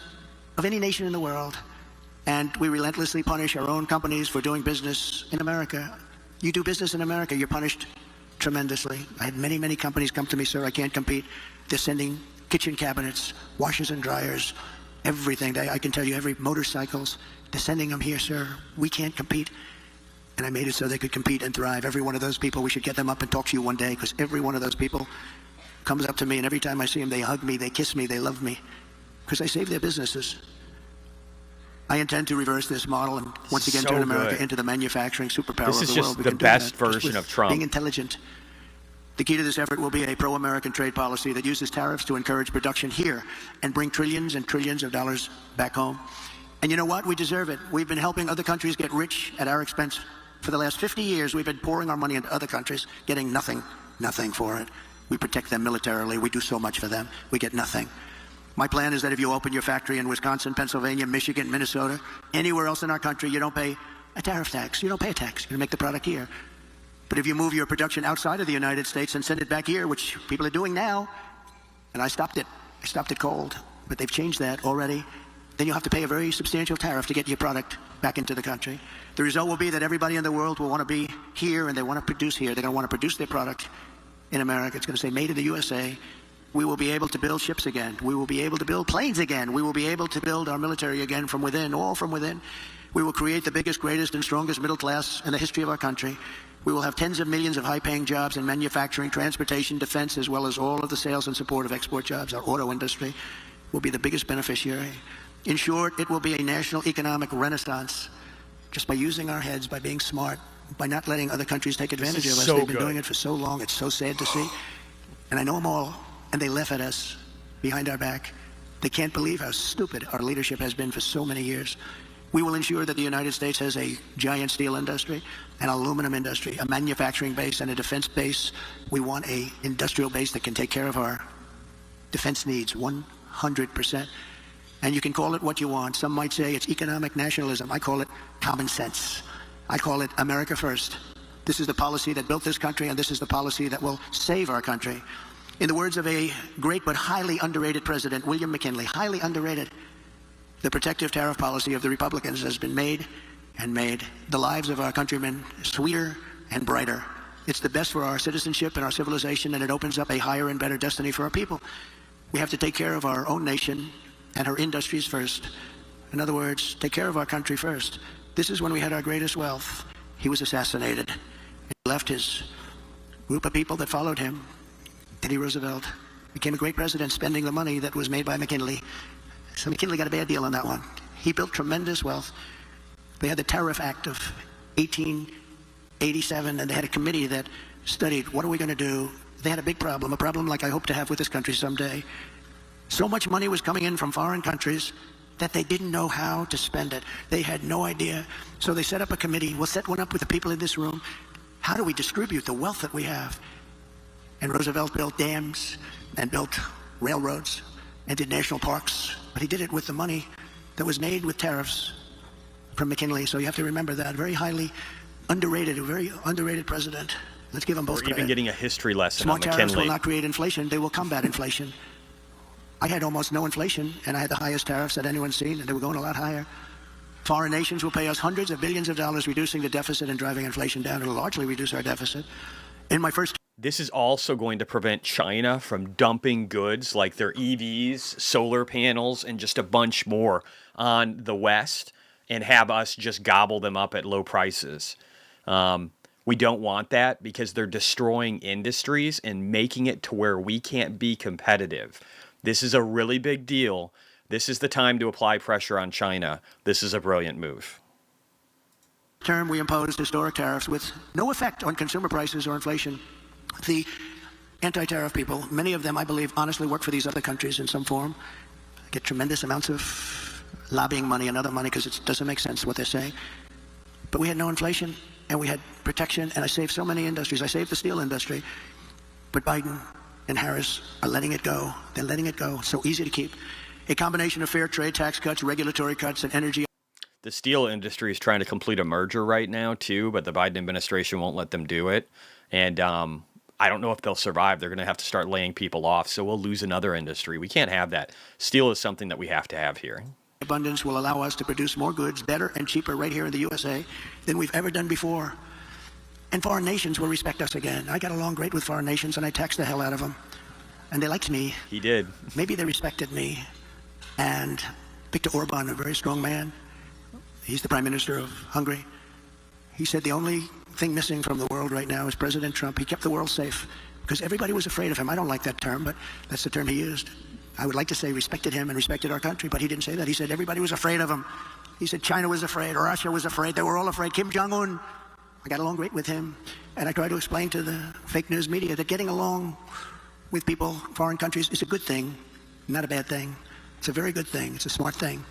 of any nation in the world. And we relentlessly punish our own companies for doing business in America. You do business in America, you're punished tremendously. I had many, many companies come to me, sir, I can't compete. They're sending kitchen cabinets, washers and dryers, everything. I can tell you, every motorcycles, they're sending them here, sir. We can't compete. And I made it so they could compete and thrive. Every one of those people, we should get them up and talk to you one day, because every one of those people comes up to me, and every time I see them, they hug me, they kiss me, they love me, because I saved their businesses. I intend to reverse this model and once again turn America into the manufacturing superpower of the world. This is just the best version of Trump. Being intelligent. The key to this effort will be a pro-American trade policy that uses tariffs to encourage production here and bring trillions and trillions of dollars back home. And you know what? We deserve it. We've been helping other countries get rich at our expense. For the last 50 years, we've been pouring our money into other countries, getting nothing for it. We protect them militarily. We do so much for them. We get nothing. My plan is that if you open your factory in Wisconsin, Pennsylvania, Michigan, Minnesota, anywhere else in our country, you don't pay a tariff tax. You don't pay a tax. You make the product here. But if you move your production outside of the United States and send it back here, which people are doing now, and I stopped it cold, but they've changed that already, then you'll have to pay a very substantial tariff to get your product back into the country. The result will be that everybody in the world will want to be here, and they want to produce here. They're going to want to produce their product in America. It's going to say made in the USA. We will be able to build ships again. We will be able to build planes again. We will be able to build our military again from within, all from within. We will create the biggest, greatest, and strongest middle class in the history of our country. We will have tens of millions of high-paying jobs in manufacturing, transportation, defense, as well as all of the sales and support of export jobs. Our auto industry will be the biggest beneficiary. In short, it will be a national economic renaissance just by using our heads, by being smart, by not letting other countries take advantage of us. They've been doing it for so long. It's so sad to see. And I know them all. And they laugh at us behind our back. They can't believe how stupid our leadership has been for so many years. We will ensure that the United States has a giant steel industry, an aluminum industry, a manufacturing base, and a defense base. We want an industrial base that can take care of our defense needs 100%. And you can call it what you want. Some might say it's economic nationalism. I call it common sense. I call it America first. This is the policy that built this country, and this is the policy that will save our country. In the words of a great but highly underrated president, William McKinley, highly underrated, the protective tariff policy of the Republicans has been made and made the lives of our countrymen sweeter and brighter. It's the best for our citizenship and our civilization, and it opens up a higher and better destiny for our people. We have to take care of our own nation and her industries first. In other words, take care of our country first. This is when we had our greatest wealth. He was assassinated. He left his group of people that followed him. Teddy Roosevelt became a great president, spending the money that was made by McKinley. So McKinley got a bad deal on that one. He built tremendous wealth. They had the Tariff Act of 1887, and they had a committee that studied, what are we going to do? They had a big problem, a problem like I hope to have with this country someday. So much money was coming in from foreign countries that they didn't know how to spend it. They had no idea. So they set up a committee. We'll set one up with the people in this room. How do we distribute the wealth that we have? And Roosevelt built dams and built railroads and did national parks. But he did it with the money that was made with tariffs from McKinley. So you have to remember that. Very highly underrated, a very underrated president. Let's give them both credit. Or even getting a history lesson Smart on McKinley. tariffs will not create inflation. They will combat inflation. I had almost no inflation, and I had the highest tariffs that anyone's seen, and they were going a lot higher. Foreign nations will pay us hundreds of billions of dollars, reducing the deficit and driving inflation down. It'll largely reduce our deficit. In my first This is also going to prevent China from dumping goods like their EVs, solar panels, and just a bunch more on the West and have us just gobble them up at low prices. We don't want that because they're destroying industries and making it to where we can't be competitive. This is a really big deal. This is the time to apply pressure on China. This is a brilliant move. term, we imposed historic tariffs with no effect on consumer prices or inflation. The anti-tariff people, many of them, I believe, honestly work for these other countries in some form, get tremendous amounts of lobbying money and other money because it doesn't make sense what they're saying. But we had no inflation, and we had protection, and I saved so many industries. I saved the steel industry. But Biden and Harris are letting it go. They're letting it go. So easy to keep. A combination of fair trade, tax cuts, regulatory cuts, and energy. The steel industry is trying to complete a merger right now, too, but the Biden administration won't let them do it. And I don't know if they'll survive. They're going to have to start laying people off, so we'll lose another industry. We can't have that. Steel is something that we have to have here. Abundance will allow us to produce more goods better and cheaper right here in the USA than we've ever done before. And foreign nations will respect us again. I got along great with foreign nations, and I taxed the hell out of them. And they liked me. He did. Maybe they respected me. And Viktor Orban, a very strong man, he's the Prime Minister of Hungary. He said the only thing missing from the world right now is President Trump. He kept the world safe because everybody was afraid of him. I don't like that term, but that's the term he used. I would like to say respected him and respected our country, but he didn't say that. He said everybody was afraid of him. He said China was afraid, Russia was afraid. They were all afraid. Kim Jong-un, I got along great with him. And I tried to explain to the fake news media that getting along with people, foreign countries, is a good thing, not a bad thing. It's a very good thing. It's a smart thing.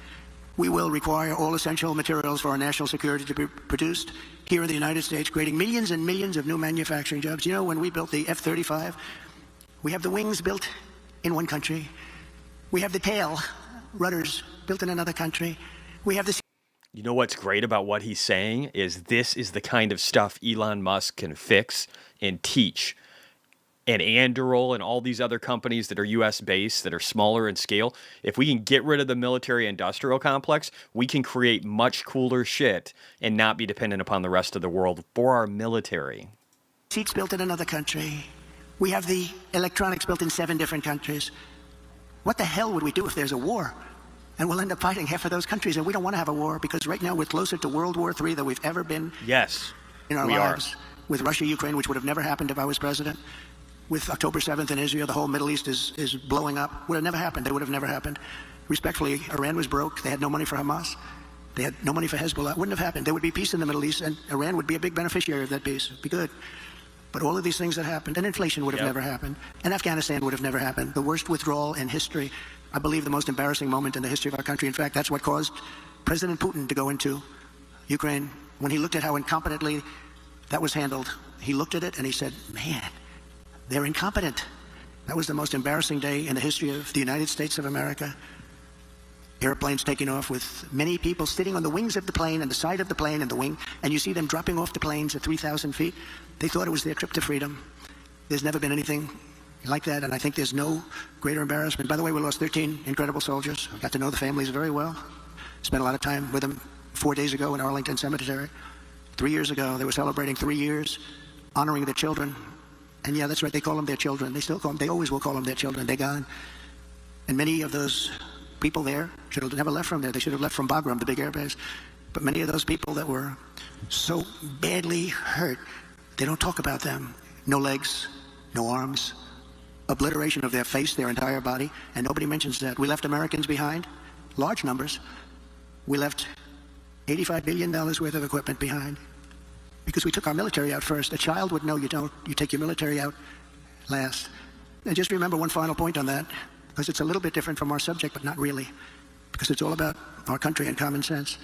We will require all essential materials for our national security to be produced here in the United States, creating millions and millions of new manufacturing jobs. You know, when we built the F-35, we have the wings built in one country. We have the tail, rudders, built in another country. We have the... You know what's great about what he's saying is this is the kind of stuff Elon Musk can fix and teach. And Anduril and all these other companies that are U.S.-based, that are smaller in scale, if we can get rid of the military-industrial complex, we can create much cooler shit and not be dependent upon the rest of the world for our military. Seats built in another country. We have the electronics built in 7 different countries. What the hell would we do if there's a war? And we'll end up fighting half of those countries, and we don't want to have a war because right now we're closer to World War III than we've ever been Yes, in our we lives. are. With Russia, Ukraine, which would have never happened if I was president. With October 7th in Israel, the whole Middle East is blowing up. Would have never happened. They would have never happened. Respectfully, Iran was broke. They had no money for Hamas. They had no money for Hezbollah. It wouldn't have happened. There would be peace in the Middle East, and Iran would be a big beneficiary of that peace. It'd be good. But all of these things that happened, and inflation would have never happened, and Afghanistan would have never happened. The worst withdrawal in history, I believe the most embarrassing moment in the history of our country. In fact, that's what caused President Putin to go into Ukraine. When he looked at how incompetently that was handled, he looked at it and he said, man, they're incompetent. That was the most embarrassing day in the history of the United States of America. Airplanes taking off with many people sitting on the wings of the plane and the side of the plane and the wing, and you see them dropping off the planes at 3,000 feet. They thought it was their trip to freedom. There's never been anything like that, and I think there's no greater embarrassment. By the way, we lost 13 incredible soldiers. I got to know the families very well. Spent a lot of time with them 4 days ago in Arlington Cemetery. 3 years ago, they were celebrating 3 years, honoring their children. And yeah, that's right, they call them their children. They still call them, they always will call them their children. They're gone. And many of those people there should have never left from there. They should have left from Bagram, the big airbase. But many of those people that were so badly hurt, they don't talk about them. No legs, no arms, obliteration of their face, their entire body, and nobody mentions that. We left Americans behind, large numbers. We left $85 billion worth of equipment behind because we took our military out first. A child would know you don't. You take your military out last. And just remember one final point on that, because it's a little bit different from our subject, but not really, because it's all about our country and common sense.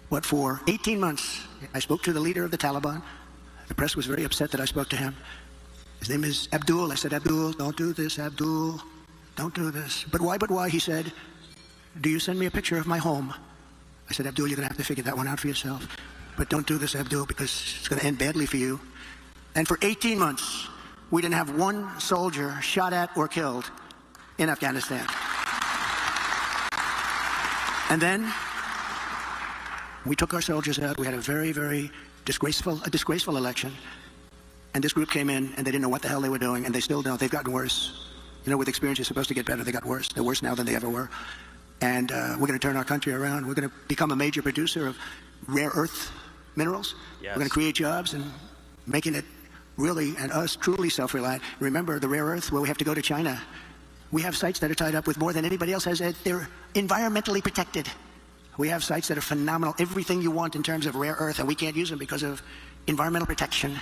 But for 18 months, I spoke to the leader of the Taliban. The press was very upset that I spoke to him. His name is Abdul. I said, Abdul, don't do this, Abdul. Don't do this. But why? He said, do you send me a picture of my home? I said, Abdul, you're going to have to figure that one out for yourself. But don't do this, Abdul, because it's going to end badly for you. And for 18 months, we didn't have one soldier shot at or killed in Afghanistan. And then we took our soldiers out. We had a very, very disgraceful election. And this group came in, and they didn't know what the hell they were doing, and they still don't. They've gotten worse. You know, with experience, you're supposed to get better. They got worse. They're worse now than they ever were. And we're going to turn our country around. We're going to become a major producer of rare earth minerals. Yes. We're going to create jobs and making it really, and us, truly self-reliant. Remember, the rare earth, well, we have to go to China. We have sites that are tied up with more than anybody else has. They're environmentally protected. We have sites that are phenomenal, everything you want in terms of rare earth, and we can't use them because of environmental protection.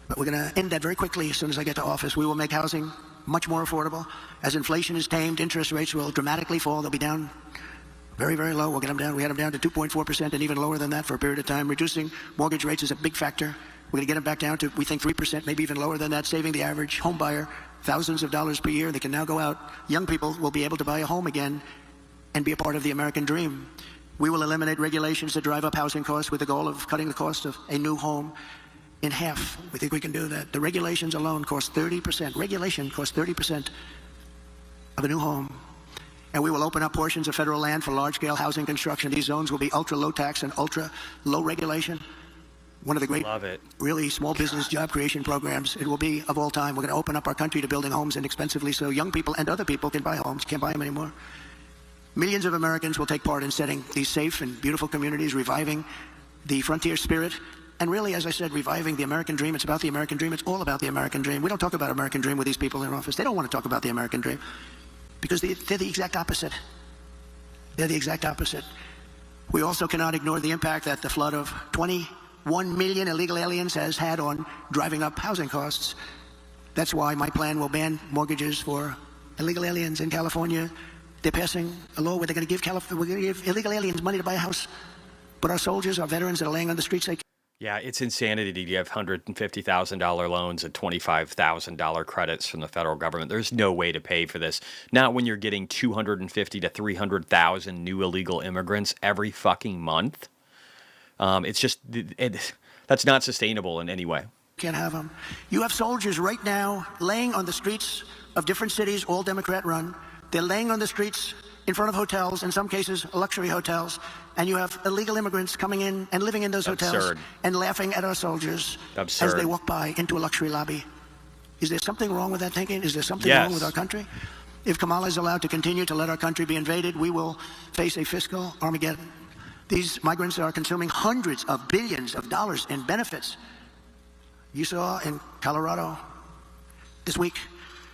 But we're going to end that very quickly as soon as I get to office. We will make housing much more affordable. As inflation is tamed, interest rates will dramatically fall. They'll be down very, very low. We'll get them down. We had them down to 2.4% and even lower than that for a period of time. Reducing mortgage rates is a big factor. We're going to get them back down to, we think, 3%, maybe even lower than that, saving the average home buyer thousands of dollars per year. They can now go out. Young people will be able to buy a home again and be a part of the American dream. We will eliminate regulations that drive up housing costs with the goal of cutting the cost of a new home in half. We think we can do that. The regulations alone cost 30%. Regulation costs 30% of a new home. And we will open up portions of federal land for large-scale housing construction. These zones will be ultra-low tax and ultra-low regulation. One of the great, really small business job creation programs. It will be of all time. We're going to open up our country to building homes inexpensively so young people and other people can buy homes. Can't buy them anymore. Millions of Americans will take part in setting these safe and beautiful communities, reviving the frontier spirit. And really, as I said, reviving the American dream. It's about the American dream. It's all about the American dream. We don't talk about American dream with these people in office. They don't want to talk about the American dream because they're the exact opposite. They're the exact opposite. We also cannot ignore the impact that the flood of 21 million illegal aliens has had on driving up housing costs. That's why my plan will ban mortgages for illegal aliens in California. They're passing a law where they're going to give illegal aliens money to buy a house. But our soldiers, our veterans that are laying on the streets, yeah, it's insanity to have $150,000 loans and $25,000 credits from the federal government. There's no way to pay for this. Not when you're getting 250 to 300,000 new illegal immigrants every fucking month. It's just, that's not sustainable in any way. Can't have them. You have soldiers right now laying on the streets of different cities, all Democrat run. They're laying on the streets in front of hotels, in some cases luxury hotels, and you have illegal immigrants coming in and living in those hotels and laughing at our soldiers as they walk by into a luxury lobby. Is there something wrong with that thinking? Is there something wrong with our country? If Kamala is allowed to continue to let our country be invaded, we will face a fiscal Armageddon. These migrants are consuming hundreds of billions of dollars in benefits. You saw in Colorado this week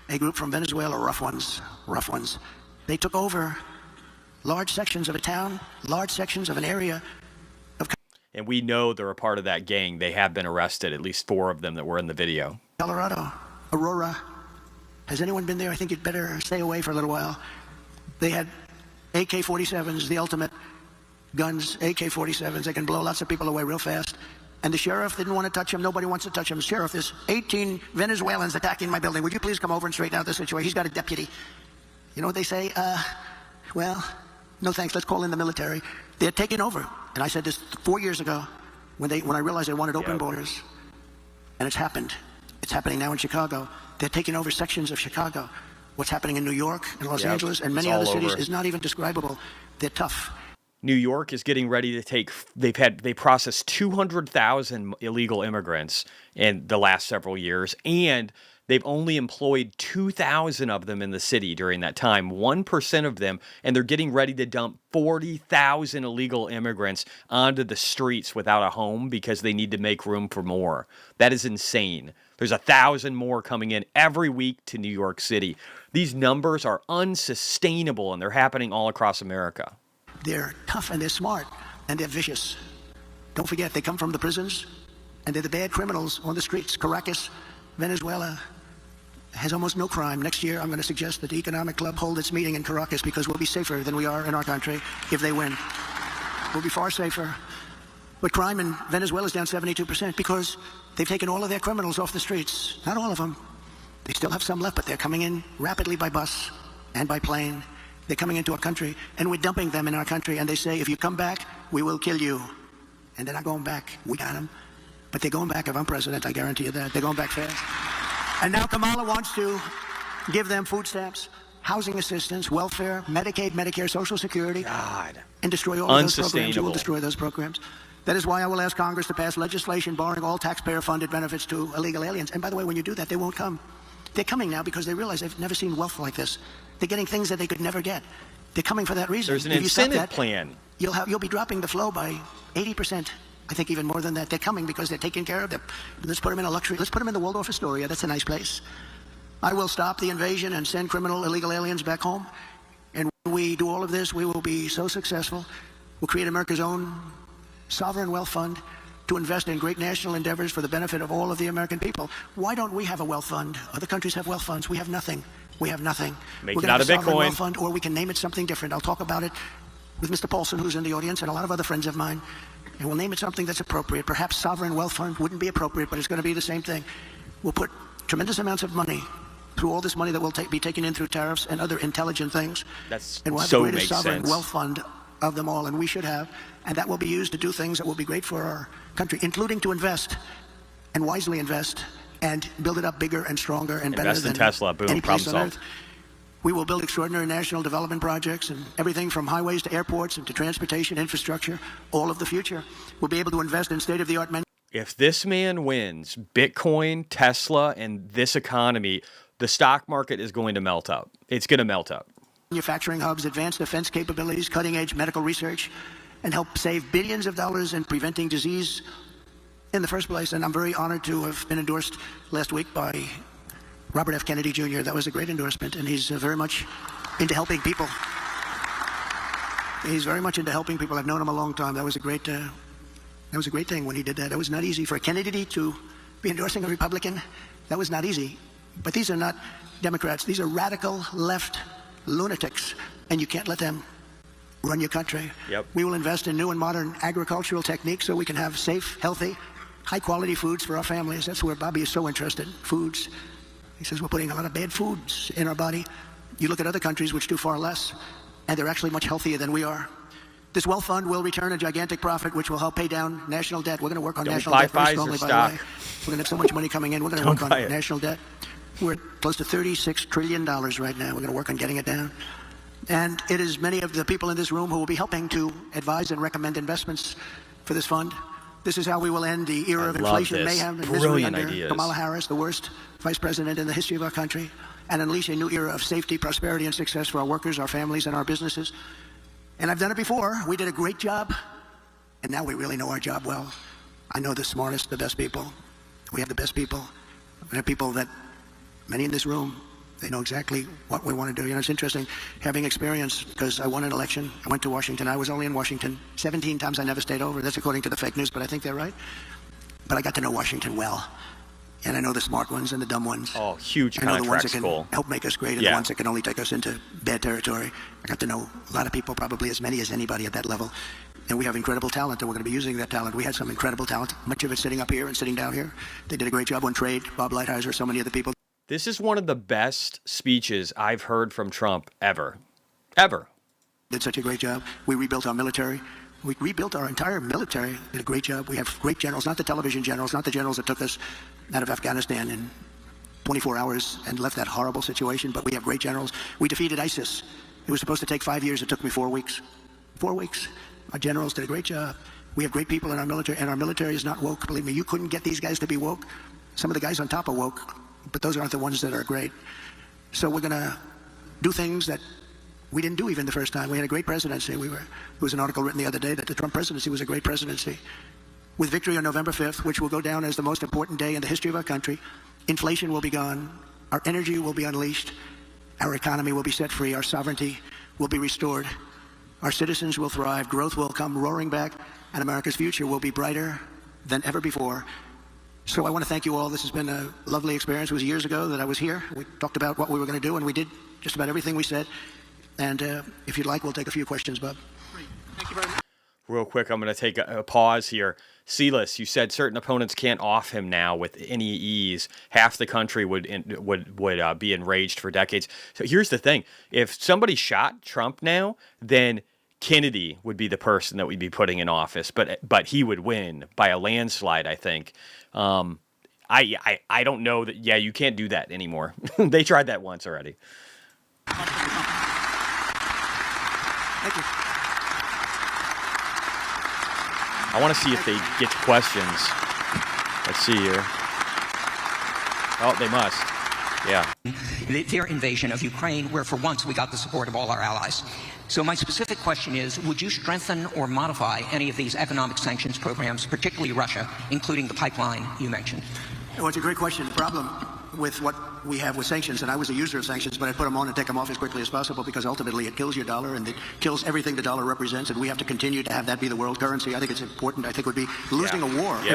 a group from Venezuela, rough ones. They took over large sections of a town, large sections of an area. And we know they're a part of that gang. They have been arrested, at least 4 of them that were in the video. Colorado, Aurora. Has anyone been there? I think you'd better stay away for a little while. They had AK-47s, the ultimate guns, AK-47s. They can blow lots of people away real fast. And the sheriff didn't want to touch him. Nobody wants to touch him. Sheriff, there's 18 Venezuelans attacking my building. Would you please come over and straighten out the situation? He's got a deputy. You know what they say? Well, no thanks. Let's call in the military. They're taking over. And I said this 4 years ago when I realized they wanted open borders. And it's happened. It's happening now in Chicago. They're taking over sections of Chicago. What's happening in New York and Los Angeles and many other cities is not even describable. They're tough. New York is getting ready to take. They processed 200,000 illegal immigrants in the last several years, and they've only employed 2,000 of them in the city during that time. 1% of them, and they're getting ready to dump 40,000 illegal immigrants onto the streets without a home because they need to make room for more. That is insane. There's 1,000 more coming in every week to New York City. These numbers are unsustainable, and they're happening all across America. They're tough and they're smart and they're vicious. Don't forget, they come from the prisons and they're the bad criminals on the streets. Caracas, Venezuela, has almost no crime. Next year, I'm going to suggest that the Economic Club hold its meeting in Caracas because we'll be safer than we are in our country if they win. We'll be far safer. But crime in Venezuela is down 72% because they've taken all of their criminals off the streets. Not all of them. They still have some left, but they're coming in rapidly by bus and by plane. They're coming into our country, and we're dumping them in our country, and they say, if you come back, we will kill you. And they're not going back. We got them. But they're going back if I'm president, I guarantee you that. They're going back fast. And now Kamala wants to give them food stamps, housing assistance, welfare, Medicaid, Medicare, Social Security, and destroy all of those programs. It will destroy those programs. That is why I will ask Congress to pass legislation barring all taxpayer-funded benefits to illegal aliens. And by the way, when you do that, they won't come. They're coming now because they realize they've never seen wealth like this. They're getting things that they could never get. They're coming for that reason. There's an incentive plan. You'll be dropping the flow by 80%. I think even more than that. They're coming because they're taken care of. Let's put them in a luxury. Let's put them in the Waldorf Astoria. That's a nice place. I will stop the invasion and send criminal illegal aliens back home. And when we do all of this, we will be so successful. We'll create America's own sovereign wealth fund to invest in great national endeavors for the benefit of all of the American people. Why don't we have a wealth fund? Other countries have wealth funds. We have nothing. We have nothing. Make We're it going out to of have a sovereign Bitcoin. wealth fund, or we can name it something different. I'll talk about it with Mr. Paulson, who's in the audience, and a lot of other friends of mine. And we'll name it something that's appropriate. Perhaps sovereign wealth fund wouldn't be appropriate, but it's going to be the same thing. We'll put tremendous amounts of money through all this money that will be taken in through tariffs and other intelligent things. And we'll have the greatest sovereign wealth fund of them all, and we should have. And that will be used to do things that will be great for our country, including to invest and wisely invest and build it up bigger and stronger and better Invest in than Tesla. Boom, any place problem on solved. earth. We will build extraordinary national development projects and everything from highways to airports and to transportation infrastructure, all of the future. We'll be able to invest in state-of-the-art If this man wins, Bitcoin, Tesla, and this economy, the stock market is going to melt up. It's going to melt up. manufacturing hubs, advanced defense capabilities, cutting-edge medical research, and help save billions of dollars in preventing disease in the first place. And I'm very honored to have been endorsed last week by Robert F. Kennedy Jr. That was a great endorsement, and he's very much into helping people. He's very much into helping people. I've known him a long time. That was a great thing when he did that. It was not easy for a Kennedy to be endorsing a Republican. That was not easy. But these are not Democrats. These are radical left lunatics, and you can't let them run your country. Yep. We will invest in new and modern agricultural techniques so we can have safe, healthy, high-quality foods for our families. That's where Bobby is so interested, foods. He says we're putting a lot of bad foods in our body. You look at other countries which do far less, and they're actually much healthier than we are. This wealth fund will return a gigantic profit, which will help pay down national debt. We're going to work on national debt very strongly, by the way. We're going to have so much money coming in. We're going to work on national debt. We're close to $36 trillion right now. We're going to work on getting it down. And it is many of the people in this room who will be helping to advise and recommend investments for this fund. This is how we will end the era of inflation, mayhem, and misery under Kamala Harris, the worst vice president in the history of our country, and unleash a new era of safety, prosperity, and success for our workers, our families, and our businesses. And I've done it before. We did a great job, and now we really know our job well. I know the smartest, the best people. We have the best people. We have people that, many in this room, they know exactly what we want to do. You know, it's interesting having experience, because I won an election. I went to Washington. I was only in Washington 17 times. I never stayed over. That's according to the fake news, but I think they're right. But I got to know Washington well. And I know the smart ones and the dumb ones. Oh, huge I know the ones contracts, that can help make us great and the ones that can only take us into bad territory. I got to know a lot of people, probably as many as anybody at that level. And we have incredible talent, and we're going to be using that talent. We had some incredible talent, much of it sitting up here and sitting down here. They did a great job on trade. Bob Lighthizer, so many other people. This is one of the best speeches I've heard from Trump ever. Ever. Did such a great job. We rebuilt our military. We rebuilt our entire military. Did a great job. We have great generals, not the television generals, not the generals that took us out of Afghanistan in 24 hours and left that horrible situation, but we have great generals. We defeated ISIS. It was supposed to take 5 years. It took me 4 weeks. 4 weeks. Our generals did a great job. We have great people in our military, and our military is not woke. Believe me, you couldn't get these guys to be woke. Some of the guys on top are woke, but those aren't the ones that are great. So we're going to do things that we didn't do even the first time. We had a great presidency. There was an article written the other day that the Trump presidency was a great presidency. With victory on November 5th, which will go down as the most important day in the history of our country, inflation will be gone, our energy will be unleashed, our economy will be set free, our sovereignty will be restored, our citizens will thrive, growth will come roaring back, and America's future will be brighter than ever before. So I want to thank you all. This has been a lovely experience. It was years ago that I was here. We talked about what we were going to do, and we did just about everything we said. And if you'd like, we'll take a few questions, Bob. Great. Thank you very much. Real quick, I'm going to take a pause here. Sealess, you said certain opponents can't off him now with any ease. Half the country would be enraged for decades. So here's the thing: if somebody shot Trump now, then Kennedy would be the person that we'd be putting in office, but he would win by a landslide, I think. I don't know that. Yeah, you can't do that anymore. They tried that once already. Thank you. I want to see if they get to questions. Let's see here. Oh, they must. Yeah. Their invasion of Ukraine, where for once we got the support of all our allies. So my specific question is, would you strengthen or modify any of these economic sanctions programs, particularly Russia, including the pipeline you mentioned? Well, it's a great question. The problem with what we have with sanctions, and I was a user of sanctions, but I put them on and take them off as quickly as possible because ultimately it kills your dollar and it kills everything the dollar represents, and we have to continue to have that be the world currency. I think it's important. I think it would be losing a war. Yep.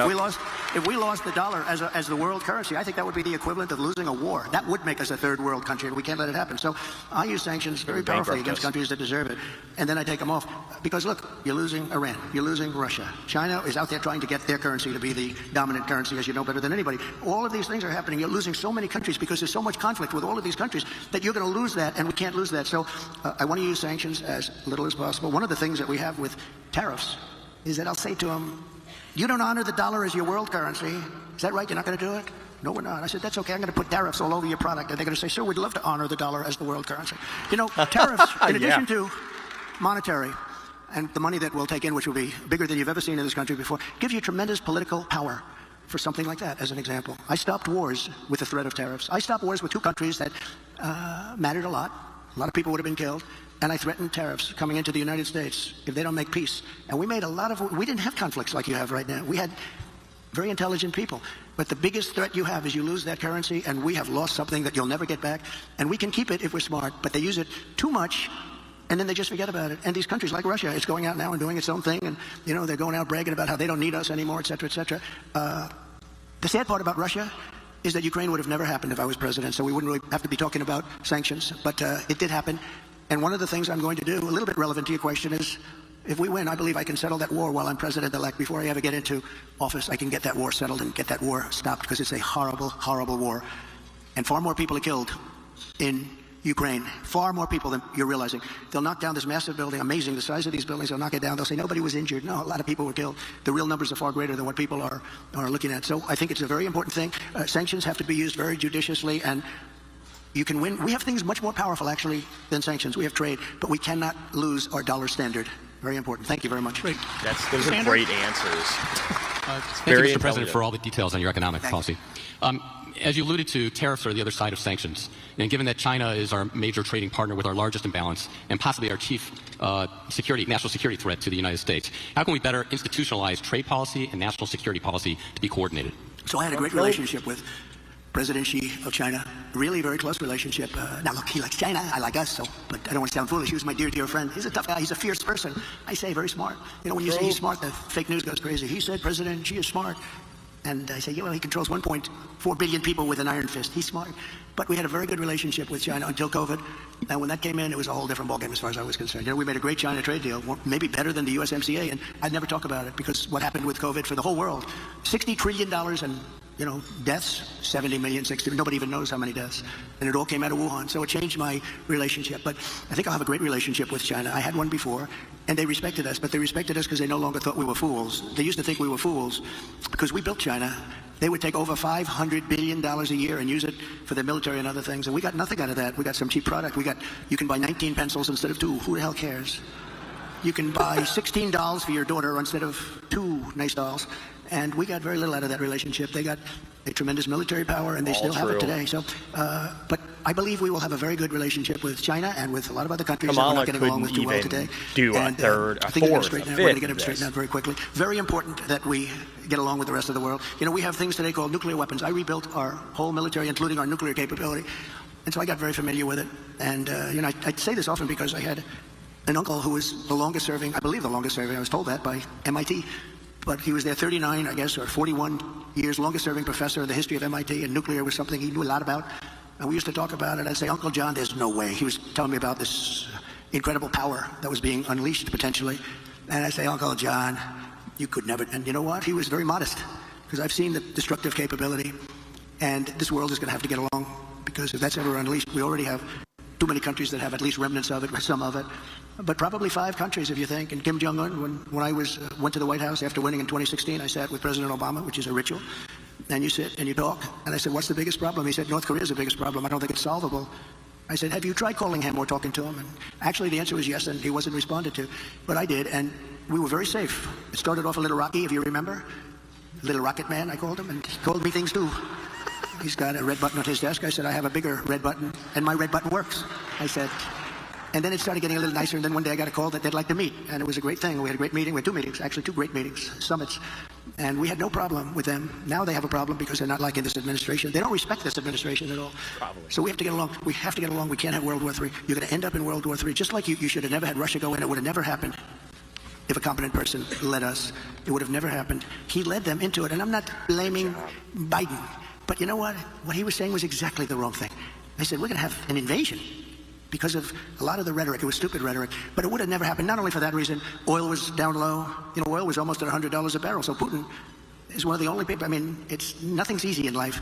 If we lost the dollar as the world currency, I think that would be the equivalent of losing a war. That would make us a third world country, and we can't let it happen. So I use sanctions very powerfully against countries that deserve it, and then I take them off because, look, you're losing Iran, you're losing Russia. China is out there trying to get their currency to be the dominant currency, as you know better than anybody. All of these things are happening. You're losing so many countries because there's so much conflict with all of these countries that you're going to lose that, and we can't lose that. So I want to use sanctions as little as possible. One of the things that we have with tariffs is that I'll say to them, you don't honor the dollar as your world currency. Is that right? You're not going to do it? No, we're not. I said, that's okay. I'm going to put tariffs all over your product. And they're going to say, sir, we'd love to honor the dollar as the world currency. You know, tariffs, in addition to monetary and the money that we'll take in, which will be bigger than you've ever seen in this country before, gives you tremendous political power. For something like that, as an example. I stopped wars with the threat of tariffs. I stopped wars with two countries that mattered a lot. A lot of people would have been killed. And I threatened tariffs coming into the United States if they don't make peace. And we didn't have conflicts like you have right now. We had very intelligent people. But the biggest threat you have is you lose that currency, and we have lost something that you'll never get back. And we can keep it if we're smart, but they use it too much, and then they just forget about it. And these countries like Russia, it's going out now and doing its own thing, and they're going out bragging about how they don't need us anymore, et cetera, et cetera. The sad part about Russia is that Ukraine would have never happened if I was president, so we wouldn't really have to be talking about sanctions, but it did happen. And one of the things I'm going to do, a little bit relevant to your question, is if we win, I believe I can settle that war while I'm president-elect. Before I ever get into office, I can get that war settled and get that war stopped, because it's a horrible, horrible war. And far more people are killed in Ukraine, far more people than you're realizing. They'll knock down this massive building, amazing, the size of these buildings, they'll knock it down, they'll say nobody was injured. No, a lot of people were killed. The real numbers are far greater than what people are looking at. So I think it's a very important thing. Sanctions have to be used very judiciously, and you can win. We have things much more powerful, actually, than sanctions. We have trade, but we cannot lose our dollar standard. Very important. Thank you very much. Great. Those are great answers. Thank you, Mr. President, for all the details on your economic policy. As you alluded to, tariffs are the other side of sanctions. And given that China is our major trading partner with our largest imbalance and possibly our chief national security threat to the United States, how can we better institutionalize trade policy and national security policy to be coordinated? So I had a great relationship with President Xi of China, really very close relationship. Now look, he likes China, I like us, but I don't want to sound foolish. He was my dear, dear friend. He's a tough guy, he's a fierce person. I say very smart. When you say he's smart, the fake news goes crazy. He said President Xi is smart. And I say, yeah, well, he controls 1.4 billion people with an iron fist. He's smart. But we had a very good relationship with China until COVID. And when that came in, it was a whole different ballgame as far as I was concerned. We made a great China trade deal, maybe better than the USMCA. And I'd never talk about it because what happened with COVID for the whole world, $60 trillion and deaths, 70 million, 60, nobody even knows how many deaths. And it all came out of Wuhan. So it changed my relationship. But I think I'll have a great relationship with China. I had one before, and they respected us. But they respected us because they no longer thought we were fools. They used to think we were fools because we built China. They would take over $500 billion a year and use it for their military and other things. And we got nothing out of that. We got some cheap product. You can buy 19 pencils instead of 2. Who the hell cares? you can buy 16 dolls for your daughter instead of 2 nice dolls. And we got very little out of that relationship. They got a tremendous military power, and they still have it today. So, but I believe we will have a very good relationship with China and with a lot of other countries that we're not getting along with too well today. Do a third, a fourth, a fifth. We're going to get them straightened out very quickly. Very important that we get along with the rest of the world. You know, we have things today called nuclear weapons. I rebuilt our whole military, including our nuclear capability. And so I got very familiar with it. And, you know, I say this often because I had an uncle who was the longest serving, I believe the longest serving, I was told that by MIT. But he was there 39, I guess, or 41 years, longest serving professor in the history of MIT, and nuclear was something he knew a lot about. And we used to talk about it. I'd say, Uncle John, there's no way. He was telling me about this incredible power that was being unleashed potentially. And I'd say, Uncle John, you could never. And you know what? He was very modest, because I've seen the destructive capability, and this world is going to have to get along, because if that's ever unleashed, we already have too many countries that have at least remnants of it, some of it. But probably 5 countries, if you think. And Kim Jong-un, when I went to the White House after winning in 2016, I sat with President Obama, which is a ritual. And you sit and you talk. And I said, what's the biggest problem? He said, North Korea is the biggest problem. I don't think it's solvable. I said, have you tried calling him or talking to him? And actually, the answer was yes, and he wasn't responded to. But I did, and we were very safe. It started off a little rocky, if you remember. Little Rocket Man, I called him, and he called me things too. He's got a red button on his desk. I said, I have a bigger red button, and my red button works. I said, and then it started getting a little nicer, and then one day I got a call that they'd like to meet, and it was a great thing. We had a great meeting. We had 2 meetings, actually 2 great meetings, summits, and we had no problem with them. Now they have a problem because they're not liking this administration. They don't respect this administration at all. Probably. So we have to get along. We have to get along. We can't have World War III. You're going to end up in World War III, just like you should have never had Russia go in. It would have never happened if a competent person led us. It would have never happened. He led them into it, and I'm not blaming Biden. But you know what? What he was saying was exactly the wrong thing. They said, we're going to have an invasion because of a lot of the rhetoric. It was stupid rhetoric. But it would have never happened, not only for that reason. Oil was down low. You know, oil was almost at $100 a barrel. So Putin is one of the only people. I mean, nothing's easy in life.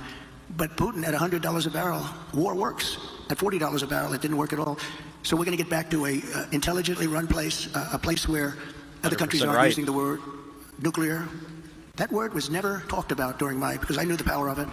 But Putin at $100 a barrel, war works. At $40 a barrel, it didn't work at all. So we're going to get back to a intelligently run place, a place where other countries aren't using the word nuclear. That word was never talked about because I knew the power of it.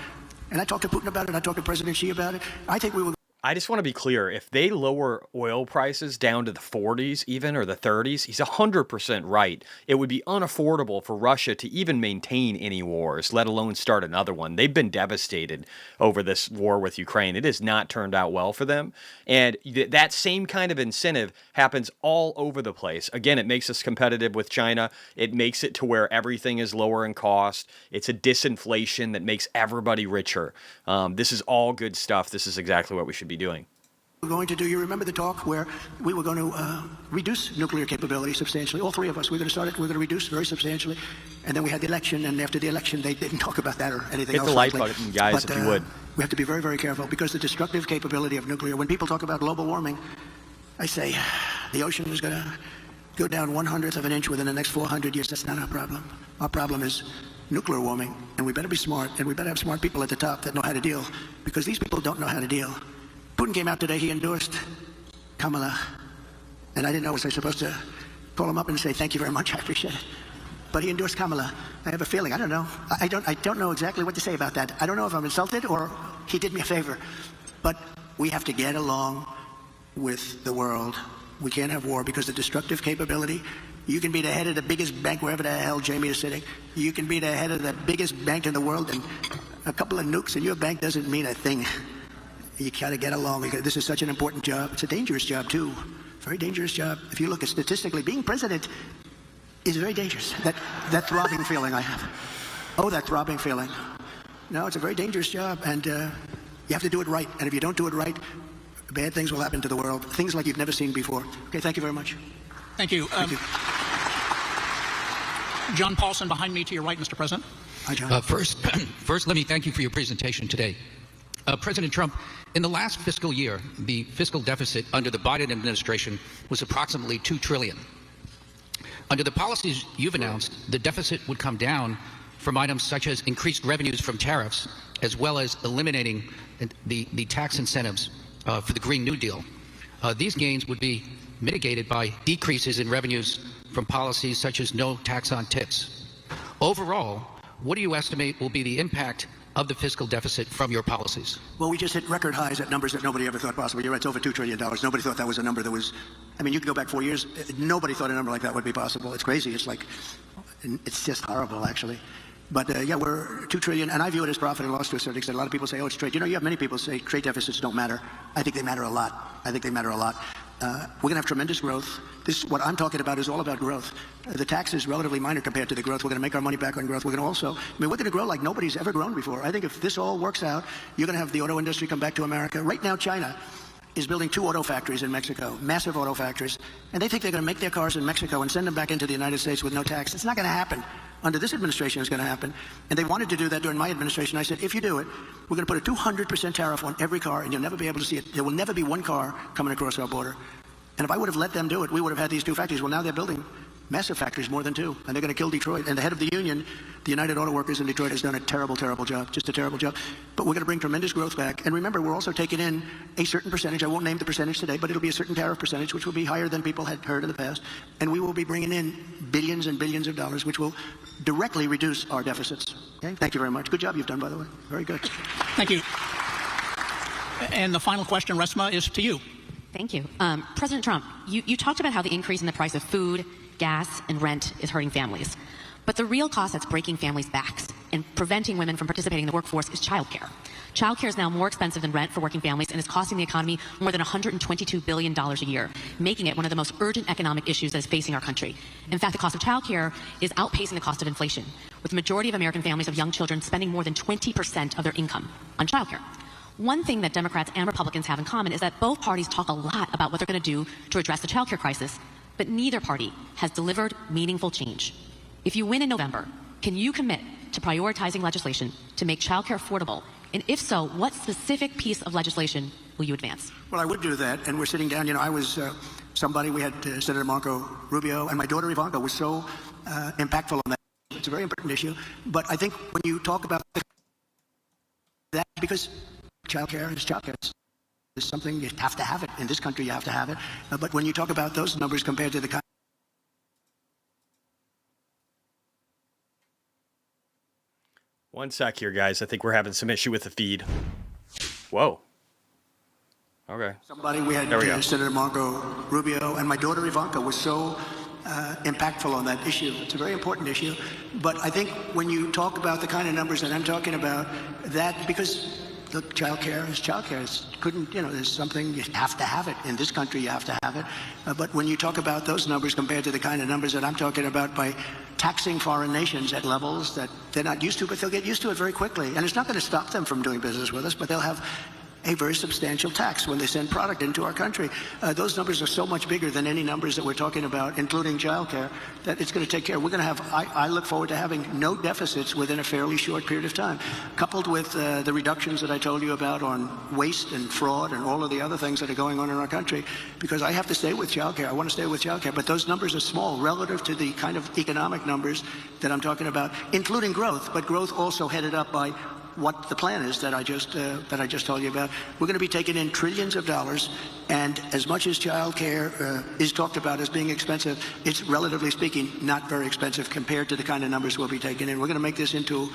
And I talked to Putin about it. I talked to President Xi about it. I think we will. I just want to be clear. If they lower oil prices down to the 40s even, or the 30s, he's 100% right. It would be unaffordable for Russia to even maintain any wars, let alone start another one. They've been devastated over this war with Ukraine. It has not turned out well for them. And that same kind of incentive happens all over the place. Again, it makes us competitive with China. It makes it to where everything is lower in cost. It's a disinflation that makes everybody richer. This is all good stuff. This is exactly what we should be doing. We're going to do, you remember the talk where we were going to reduce nuclear capability substantially. All 3 of us, we're going to start it, we're going to reduce very substantially. And then we had the election, and after the election, they didn't talk about that or anything else. Hit the like button, guys, if you would. We have to be very, very careful, because the destructive capability of nuclear, when people talk about global warming, I say the ocean is going to go down 1/100 of an inch within the next 400 years. That's not our problem. Our problem is nuclear warming, and we better be smart, and we better have smart people at the top that know how to deal, because these people don't know how to deal. Putin came out today, he endorsed Kamala, and I didn't know, was I supposed to call him up and say, thank you very much, I appreciate it. But he endorsed Kamala. I have a feeling, I don't know. I don't know exactly what to say about that. I don't know if I'm insulted or he did me a favor. But we have to get along with the world. We can't have war, because the destructive capability, you can be the head of the biggest bank wherever the hell Jamie is sitting. You can be the head of the biggest bank in the world, and a couple of nukes in your bank doesn't mean a thing. You gotta get along. This is such an important job. It's a dangerous job too. Very dangerous job. If you look at statistically, being president is very dangerous. That throbbing feeling I have. Oh, that throbbing feeling. No, it's a very dangerous job, and you have to do it right. And if you don't do it right, bad things will happen to the world. Things like you've never seen before. Okay, thank you very much. Thank you. Thank you. John Paulson behind me to your right, Mr. President. Hi, John. First, let me thank you for your presentation today. President Trump, in the last fiscal year, the fiscal deficit under the Biden administration was approximately $2 trillion. Under the policies you've announced, the deficit would come down from items such as increased revenues from tariffs, as well as eliminating the tax incentives for the Green New Deal. These gains would be mitigated by decreases in revenues from policies such as no tax on tips. Overall, what do you estimate will be the impact of the fiscal deficit from your policies? Well, we just hit record highs at numbers that nobody ever thought possible. You're right, it's over $2 trillion. Nobody thought that was a number that was, I mean, you could go back 4 years. Nobody thought a number like that would be possible. It's crazy. It's like, it's just horrible, actually. But yeah, we're $2 trillion, and I view it as profit and loss to a certain extent. A lot of people say, oh, it's trade. You know, you have many people say trade deficits don't matter. I think they matter a lot. I think they matter a lot. We're going to have tremendous growth. What I'm talking about is all about growth. The tax is relatively minor compared to the growth. We're going to make our money back on growth. We're going to also, we're going to grow like nobody's ever grown before. I think if this all works out, you're going to have the auto industry come back to America. Right now, China is building 2 auto factories in Mexico, massive auto factories, and they think they're going to make their cars in Mexico and send them back into the United States with no tax. It's not going to happen. Under this administration, it's going to happen. And they wanted to do that during my administration. I said, if you do it, we're going to put a 200% tariff on every car, and you'll never be able to see it. There will never be one car coming across our border. And if I would have let them do it, we would have had these 2 factories. Well, now they're building massive factories, more than 2, and they're going to kill Detroit. And the head of the union, the United Auto Workers in Detroit, has done a terrible, terrible job, just a terrible job. But we're going to bring tremendous growth back. And remember, we're also taking in a certain percentage. I won't name the percentage today, but it'll be a certain tariff percentage, which will be higher than people had heard in the past. And we will be bringing in billions and billions of dollars, which will directly reduce our deficits. Okay? Thank you very much. Good job you've done, by the way. Very good. Thank you. And the final question, Resma, is to you. Thank you. President Trump, you talked about how the increase in the price of food, gas, and rent is hurting families. But the real cost that's breaking families' backs and preventing women from participating in the workforce is childcare. Childcare is now more expensive than rent for working families and is costing the economy more than $122 billion a year, making it one of the most urgent economic issues that is facing our country. In fact, the cost of childcare is outpacing the cost of inflation, with the majority of American families of young children spending more than 20% of their income on childcare. One thing that Democrats and Republicans have in common is that both parties talk a lot about what they're going to do to address the childcare crisis, but neither party has delivered meaningful change. If you win in November, can you commit to prioritizing legislation to make childcare affordable? And if so, what specific piece of legislation will you advance? Well, I would do that, and we're sitting down. You know, I was somebody, we had Senator Marco Rubio, and my daughter Ivanka was so impactful on that. It's a very important issue. But I think when you talk about that, because childcare is childcare. It's something, you have to have it. In this country, you have to have it. But when you talk about those numbers compared to the kind. One sec here, guys. I think we're having some issue with the feed. Whoa. Okay. Somebody, we had Senator Marco Rubio, and my daughter Ivanka was so impactful on that issue. It's a very important issue. But I think when you talk about the kind of numbers that I'm talking about, that because look, childcare is childcare. There's something, you have to have it. In this country, you have to have it. But when you talk about those numbers compared to the kind of numbers that I'm talking about by taxing foreign nations at levels that they're not used to, but they'll get used to it very quickly. And it's not going to stop them from doing business with us, but they'll have a very substantial tax when they send product into our country. Those numbers are so much bigger than any numbers that we're talking about, including childcare, that it's going to take care. We're going to have, I look forward to having no deficits within a fairly short period of time, coupled with the reductions that I told you about on waste and fraud and all of the other things that are going on in our country, because I have to stay with childcare. I want to stay with childcare, but those numbers are small relative to the kind of economic numbers that I'm talking about, including growth, but growth also headed up by what the plan is that I just told you about. We're going to be taking in trillions of dollars, and as much as child care is talked about as being expensive, it's relatively speaking not very expensive compared to the kind of numbers we'll be taking in. We're going to make this into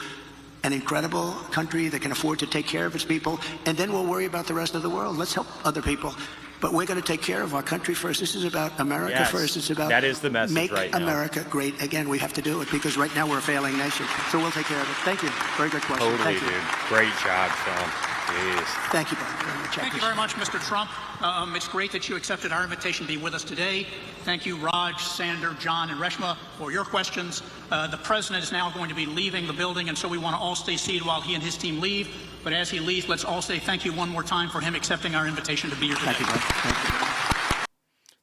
an incredible country that can afford to take care of its people, and then we'll worry about the rest of the world. Let's help other people. But we're going to take care of our country first. This is about America first. It's about that is the message make right now. America great again. We have to do it because right now we're a failing nation. So we'll take care of it. Thank you. Very good question. Totally, Thank you. dude. Great job, Trump. Jeez. Thank you, Bob, very much. Thank you very much, Mr. Trump. It's great that you accepted our invitation to be with us today. Thank you, Raj, Sander, John, and Reshma, for your questions. The president is now going to be leaving the building, and so we want to all stay seated while he and his team leave. But as he leaves, let's all say thank you one more time for him accepting our invitation to be here today. Thank you, Bob. Thank you.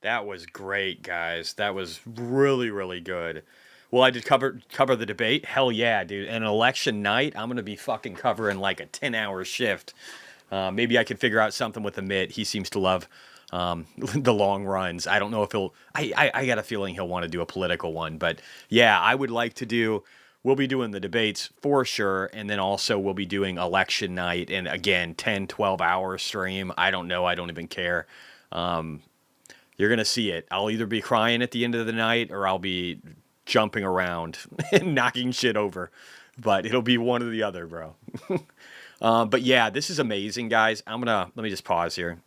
That was great, guys. That was really, really good. Well, I did cover the debate. Hell yeah, dude. And election night, I'm going to be fucking covering like a 10-hour shift. Maybe I could figure out something with Amit. He seems to love the long runs. I don't know if he'll... I got a feeling he'll want to do a political one. But yeah, I would like to do... We'll be doing the debates for sure. And then also we'll be doing election night. And again, 10, 12-hour stream. I don't know. I don't even care. You're going to see it. I'll either be crying at the end of the night or I'll be jumping around and knocking shit over. but it'll be one or the other, bro. But yeah, this is amazing, guys. Let me just pause here.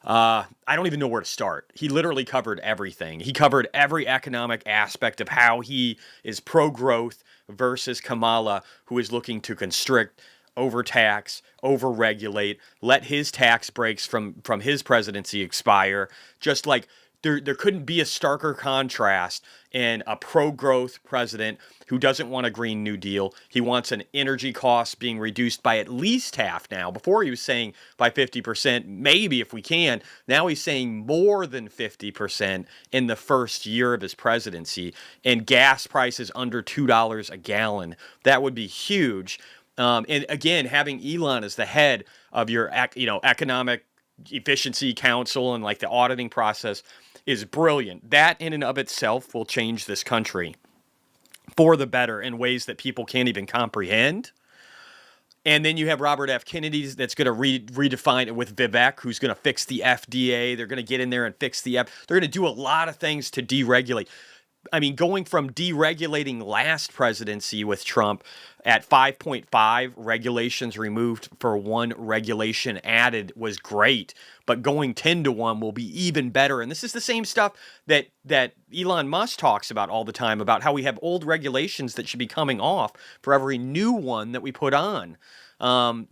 I don't even know where to start. He literally covered everything. He covered every economic aspect of how he is pro-growth versus Kamala, who is looking to constrict, overtax, overregulate, let his tax breaks from his presidency expire. Just like there couldn't be a starker contrast in a pro-growth president who doesn't want a Green New Deal. He wants an energy cost being reduced by at least half now. Before he was saying by 50%, maybe if we can. Now he's saying more than 50% in the first year of his presidency. And gas prices under $2 a gallon. That would be huge. And again, having Elon as the head of your economic efficiency council and like the auditing process is brilliant. That in and of itself will change this country for the better in ways that people can't even comprehend. And then you have Robert F. Kennedy that's going to redefine it with Vivek, who's going to fix the FDA. They're going to get in there and fix they're going to do a lot of things to deregulate. I mean, going from deregulating last presidency with Trump at 5.5 regulations removed for one regulation added was great, but going 10-1 will be even better. And this is the same stuff that Elon Musk talks about all the time, about how we have old regulations that should be coming off for every new one that we put on.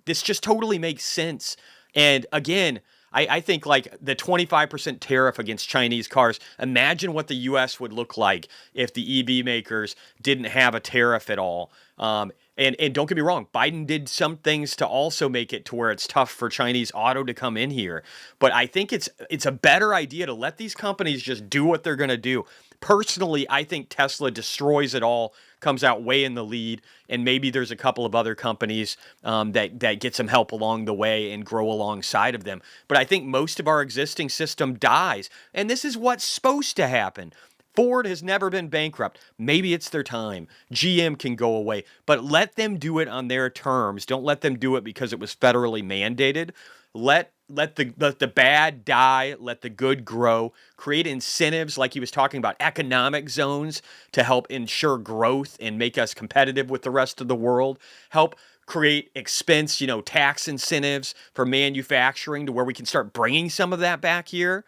This just totally makes sense. And again, I think like the 25% tariff against Chinese cars, imagine what the U.S. would look like if the EV makers didn't have a tariff at all. And don't get me wrong, Biden did some things to also make it to where it's tough for Chinese auto to come in here. But I think it's a better idea to let these companies just do what they're going to do. Personally, I think Tesla destroys it all, comes out way in the lead, and maybe there's a couple of other companies that get some help along the way and grow alongside of them. But I think most of our existing system dies, and this is what's supposed to happen. Ford has never been bankrupt. Maybe it's their time. GM can go away, but let them do it on their terms. Don't let them do it because it was federally mandated. Let the bad die, let the good grow, create incentives like he was talking about, economic zones to help ensure growth and make us competitive with the rest of the world, help create expense, tax incentives for manufacturing to where we can start bringing some of that back here.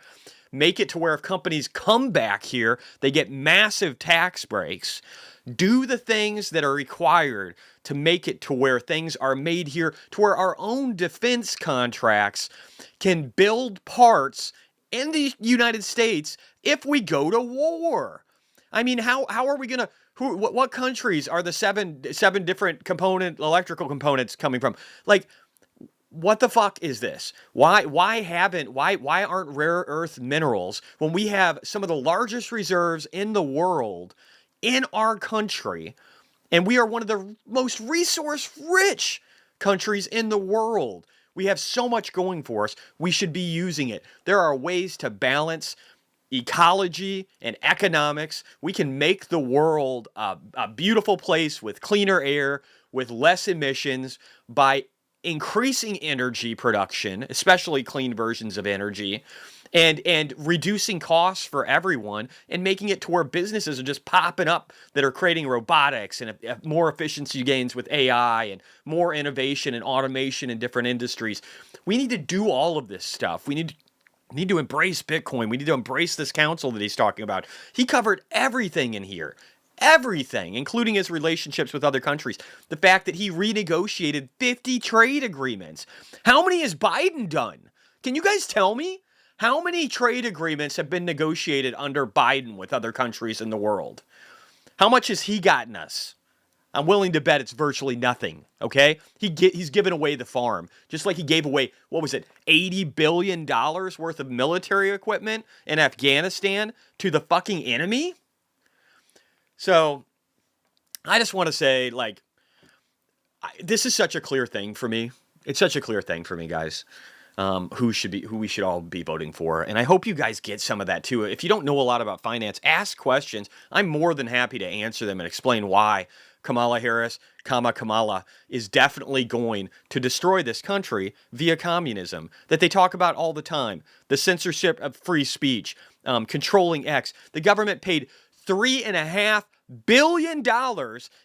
Make it to where if companies come back here, they get massive tax breaks. Do the things that are required to make it to where things are made here, to where our own defense contracts can build parts in the United States if we go to war. I mean, how are we going to, what countries are the seven different electrical components coming from? Like, what the fuck is this? Why aren't rare earth minerals, when we have some of the largest reserves in the world in our country, and we are one of the most resource rich countries in the world? We have so much going for us. We should be using it. There are ways to balance ecology and economics. We can make the world a beautiful place with cleaner air, with less emissions, by increasing energy production, especially clean versions of energy, and reducing costs for everyone, and making it to where businesses are just popping up that are creating robotics and more efficiency gains with AI and more innovation and automation in different industries. We need to do all of this stuff. We need to embrace Bitcoin. We need to embrace this council that he's talking about. He covered everything in here. Everything, including his relationships with other countries. The fact that he renegotiated 50 trade agreements. How many has Biden done? Can you guys tell me? How many trade agreements have been negotiated under Biden with other countries in the world? How much has he gotten us? I'm willing to bet it's virtually nothing, okay? He's given away the farm. Just like he gave away, what was it, $80 billion worth of military equipment in Afghanistan to the fucking enemy? So, I just want to say, like, this is such a clear thing for me. It's such a clear thing for me, guys. Who we should all be voting for, and I hope you guys get some of that too. If you don't know a lot about finance, ask questions. I'm more than happy to answer them and explain why Kamala Harris, Kamala, is definitely going to destroy this country via communism that they talk about all the time. The censorship of free speech, controlling X. The government paid $3.5 billion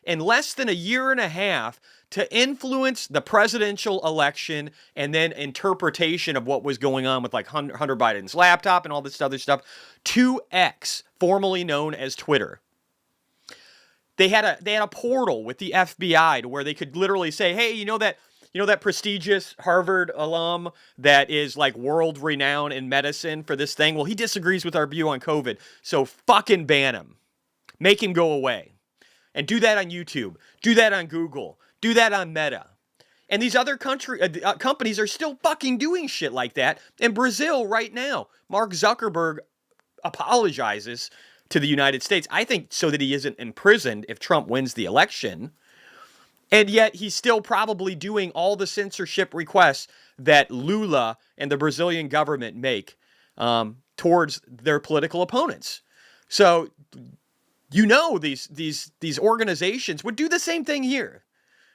in less than a year and a half to influence the presidential election and then interpretation of what was going on with like Hunter Biden's laptop and all this other stuff to X, formerly known as Twitter. They had a portal with the FBI to where they could literally say, hey, you know that prestigious Harvard alum that is like world renowned in medicine for this thing? Well, he disagrees with our view on COVID, so fucking ban him. Make him go away. And do that on YouTube. Do that on Google. Do that on Meta. And these other companies are still fucking doing shit like that. In Brazil right now, Mark Zuckerberg apologizes to the United States, I think so that he isn't imprisoned if Trump wins the election. And yet he's still probably doing all the censorship requests that Lula and the Brazilian government make towards their political opponents. So, these organizations would do the same thing here.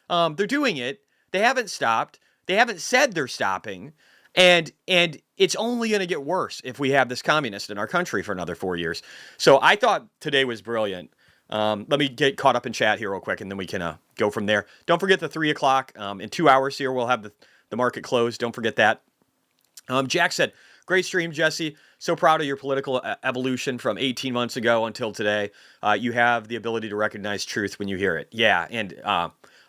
They're doing it. They haven't stopped. They haven't said they're stopping. And it's only going to get worse if we have this communist in our country for another 4 years. So I thought today was brilliant. Let me get caught up in chat here real quick, and then we can go from there. Don't forget the 3 o'clock. In 2 hours here, we'll have the market closed. Don't forget that. Jack said, great stream, Jesse. So proud of your political evolution from 18 months ago until today. You have the ability to recognize truth when you hear it. Yeah, and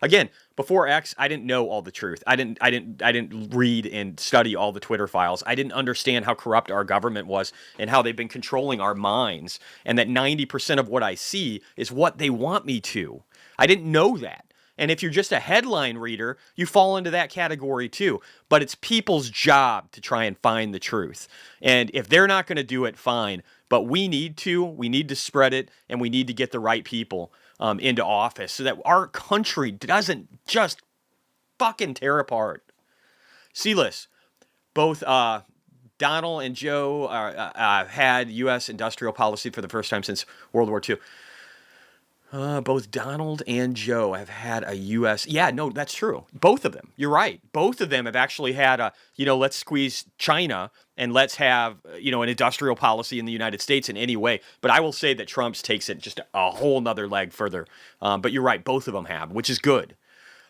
again, before X, I didn't know all the truth. I didn't read and study all the Twitter files. I didn't understand how corrupt our government was and how they've been controlling our minds, and that 90% of what I see is what they want me to. I didn't know that. And if you're just a headline reader, you fall into that category too. But it's people's job to try and find the truth. And if they're not going to do it, fine. But we need to spread it, and we need to get the right people into office so that our country doesn't just fucking tear apart. Sealess, both Donald and Joe had U.S. industrial policy for the first time since World War II. Both Donald and Joe have had a U.S. Yeah, no, that's true. Both of them. You're right. Both of them have actually had let's squeeze China and let's have, an industrial policy in the United States in any way. But I will say that Trump's takes it just a whole nother leg further. But you're right. Both of them have, which is good.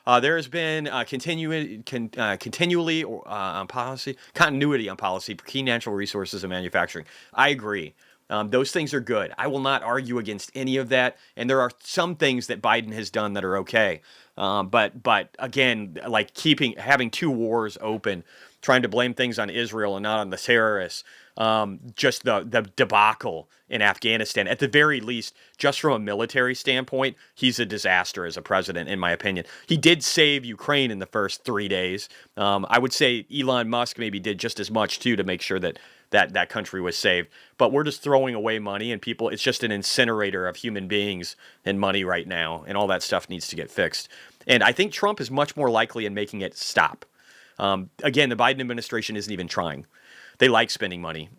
There has been continuity on policy for key natural resources and manufacturing. I agree. Those things are good. I will not argue against any of that. And there are some things that Biden has done that are okay. But again, like having two wars open, trying to blame things on Israel and not on the terrorists, just the debacle in Afghanistan, at the very least, just from a military standpoint, he's a disaster as a president, in my opinion. He did save Ukraine in the first 3 days. I would say Elon Musk maybe did just as much, too, to make sure that country was saved. But we're just throwing away money, and people, it's just an incinerator of human beings and money right now, and all that stuff needs to get fixed. And I think Trump is much more likely in making it stop. Again, the Biden administration isn't even trying. They like spending money.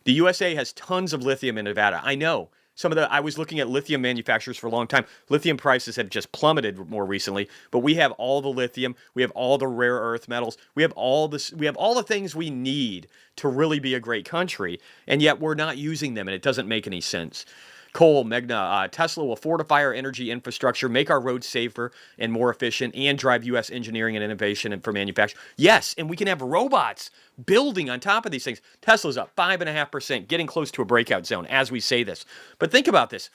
The USA has tons of lithium in Nevada. I know. I was looking at lithium manufacturers for a long time. Lithium prices have just plummeted more recently, but we have all the lithium, we have all the rare earth metals, we have all the things we need to really be a great country, and yet we're not using them, and it doesn't make any sense. Cole, Megna, Tesla will fortify our energy infrastructure, make our roads safer and more efficient, and drive U.S. engineering and innovation and for manufacturing. Yes, and we can have robots building on top of these things. Tesla's up 5.5%, getting close to a breakout zone as we say this. But think about this.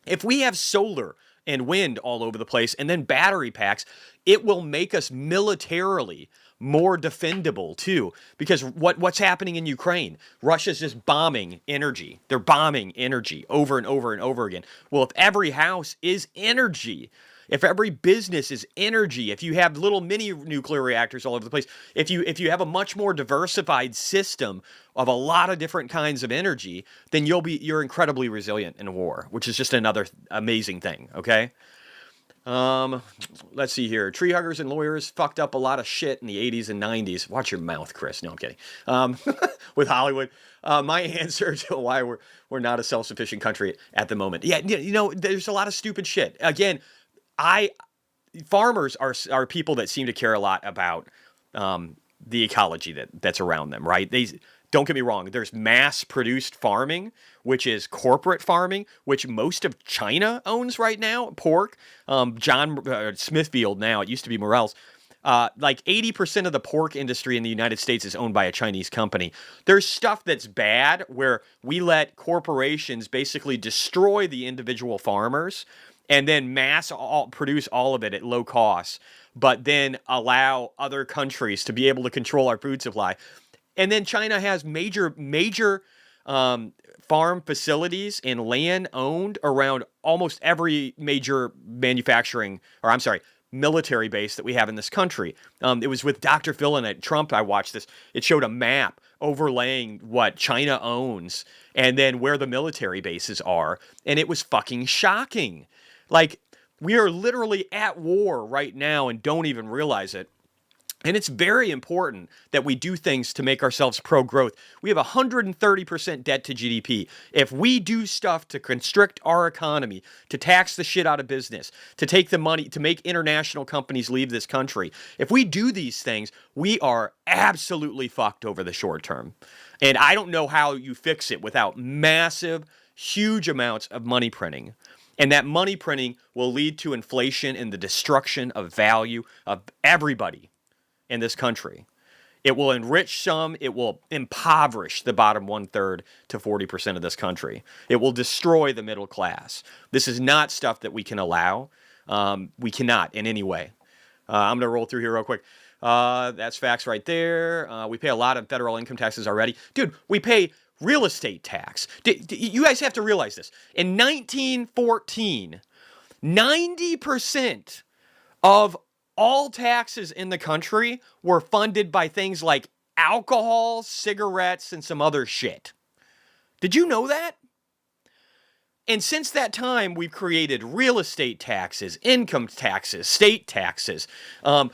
If we have solar and wind all over the place and then battery packs, it will make us militarily more defendable too, because what's happening in Ukraine? Russia's just bombing energy. They're bombing energy over and over and over again. Well, if every house is energy, if every business is energy, if you have little mini nuclear reactors all over the place, if you have a much more diversified system of a lot of different kinds of energy, then you're incredibly resilient in war, which is just another amazing thing, okay? Let's see here. Tree huggers and lawyers fucked up a lot of shit in the 80s and 90s. Watch your mouth, Chris. No, I'm kidding. With Hollywood. My answer to why we're not a self-sufficient country at the moment. Yeah, there's a lot of stupid shit. Again, farmers are people that seem to care a lot about the ecology that's around them, right? Don't get me wrong. There's mass-produced farming, which is corporate farming, which most of China owns right now. Pork, Smithfield now. It used to be Morels. Like 80% of the pork industry in the United States is owned by a Chinese company. There's stuff that's bad where we let corporations basically destroy the individual farmers and then produce all of it at low cost, but then allow other countries to be able to control our food supply. And then China has major farm facilities and land owned around almost every major military base that we have in this country. It was with Dr. Phil and Trump. I watched this. It showed a map overlaying what China owns and then where the military bases are. And it was fucking shocking. Like, we are literally at war right now and don't even realize it. And it's very important that we do things to make ourselves pro-growth. We have 130% debt to GDP. If we do stuff to constrict our economy, to tax the shit out of business, to take the money, to make international companies leave this country, if we do these things, we are absolutely fucked over the short term. And I don't know how you fix it without massive, huge amounts of money printing. And that money printing will lead to inflation and the destruction of value of everybody in this country. It will enrich some. It will impoverish the bottom 1/3 to 40% of this country. It will destroy the middle class. This is not stuff that we can allow. We cannot in any way. I'm going to roll through here real quick. That's facts right there. We pay a lot of federal income taxes already. Dude, we pay real estate tax. You guys have to realize this. In 1914, 90% of all taxes in the country were funded by things like alcohol, cigarettes, and some other shit. Did you know that? And since that time, we've created real estate taxes, income taxes, state taxes, and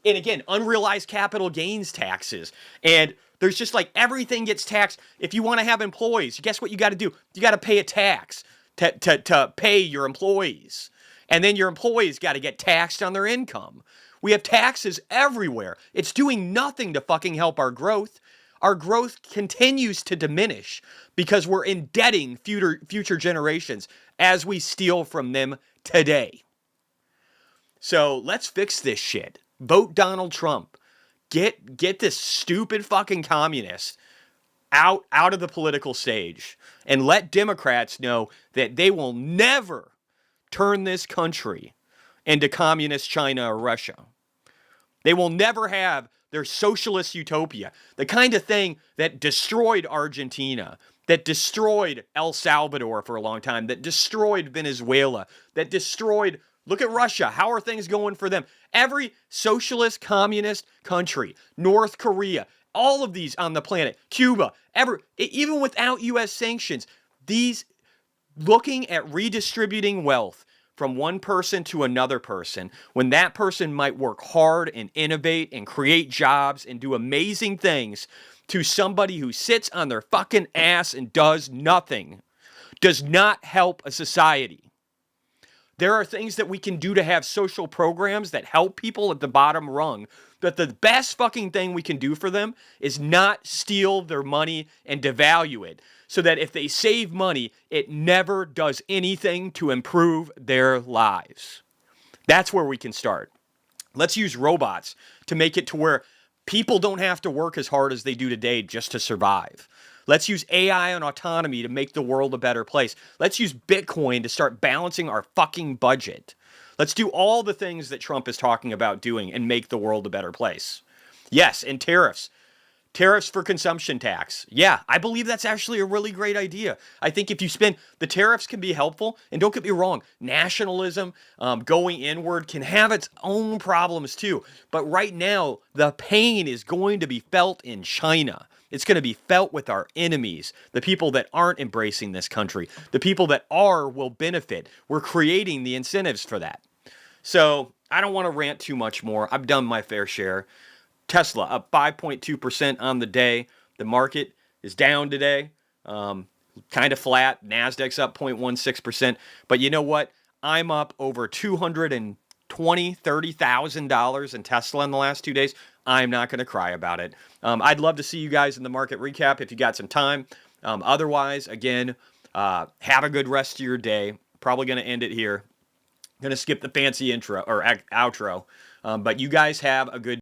again, unrealized capital gains taxes. And there's just like everything gets taxed. If you want to have employees, guess what you got to do? You got to pay a tax to pay your employees. And then your employees got to get taxed on their income. We have taxes everywhere. It's doing nothing to fucking help our growth. Our growth continues to diminish because we're indebting future generations as we steal from them today. So let's fix this shit. Vote Donald Trump. Get this stupid fucking communist out of the political stage and let Democrats know that they will never turn this country into communist China or Russia. They will never have their socialist utopia, the kind of thing that destroyed Argentina, that destroyed El Salvador for a long time, that destroyed Venezuela, that destroyed, look at Russia. How are things going for them? Every socialist communist country, North Korea, all of these on the planet, Cuba, even without U.S. sanctions, these looking at redistributing wealth from one person to another person, when that person might work hard and innovate and create jobs and do amazing things, to somebody who sits on their fucking ass and does nothing, does not help a society. There are things that we can do to have social programs that help people at the bottom rung, but the best fucking thing we can do for them is not steal their money and devalue it, so that if they save money, it never does anything to improve their lives. That's where we can start. Let's use robots to make it to where people don't have to work as hard as they do today just to survive. Let's use AI and autonomy to make the world a better place. Let's use Bitcoin to start balancing our fucking budget. Let's do all the things that Trump is talking about doing and make the world a better place. Yes, and tariffs. Tariffs for consumption tax. Yeah, I believe that's actually a really great idea. I think if you the tariffs can be helpful. And don't get me wrong, nationalism, going inward can have its own problems too. But right now, the pain is going to be felt in China. It's going to be felt with our enemies, the people that aren't embracing this country. The people that are will benefit. We're creating the incentives for that. So I don't want to rant too much more. I've done my fair share. Tesla up 5.2% on the day. The market is down today, kind of flat. Nasdaq's up 0.16%. But you know what? I'm up over 220% $30,000 in Tesla in the last 2 days. I'm not going to cry about it. I'd love to see you guys in the market recap if you got some time. Otherwise, again, have a good rest of your day. Probably going to end it here. Going to skip the fancy intro or outro. But you guys have a good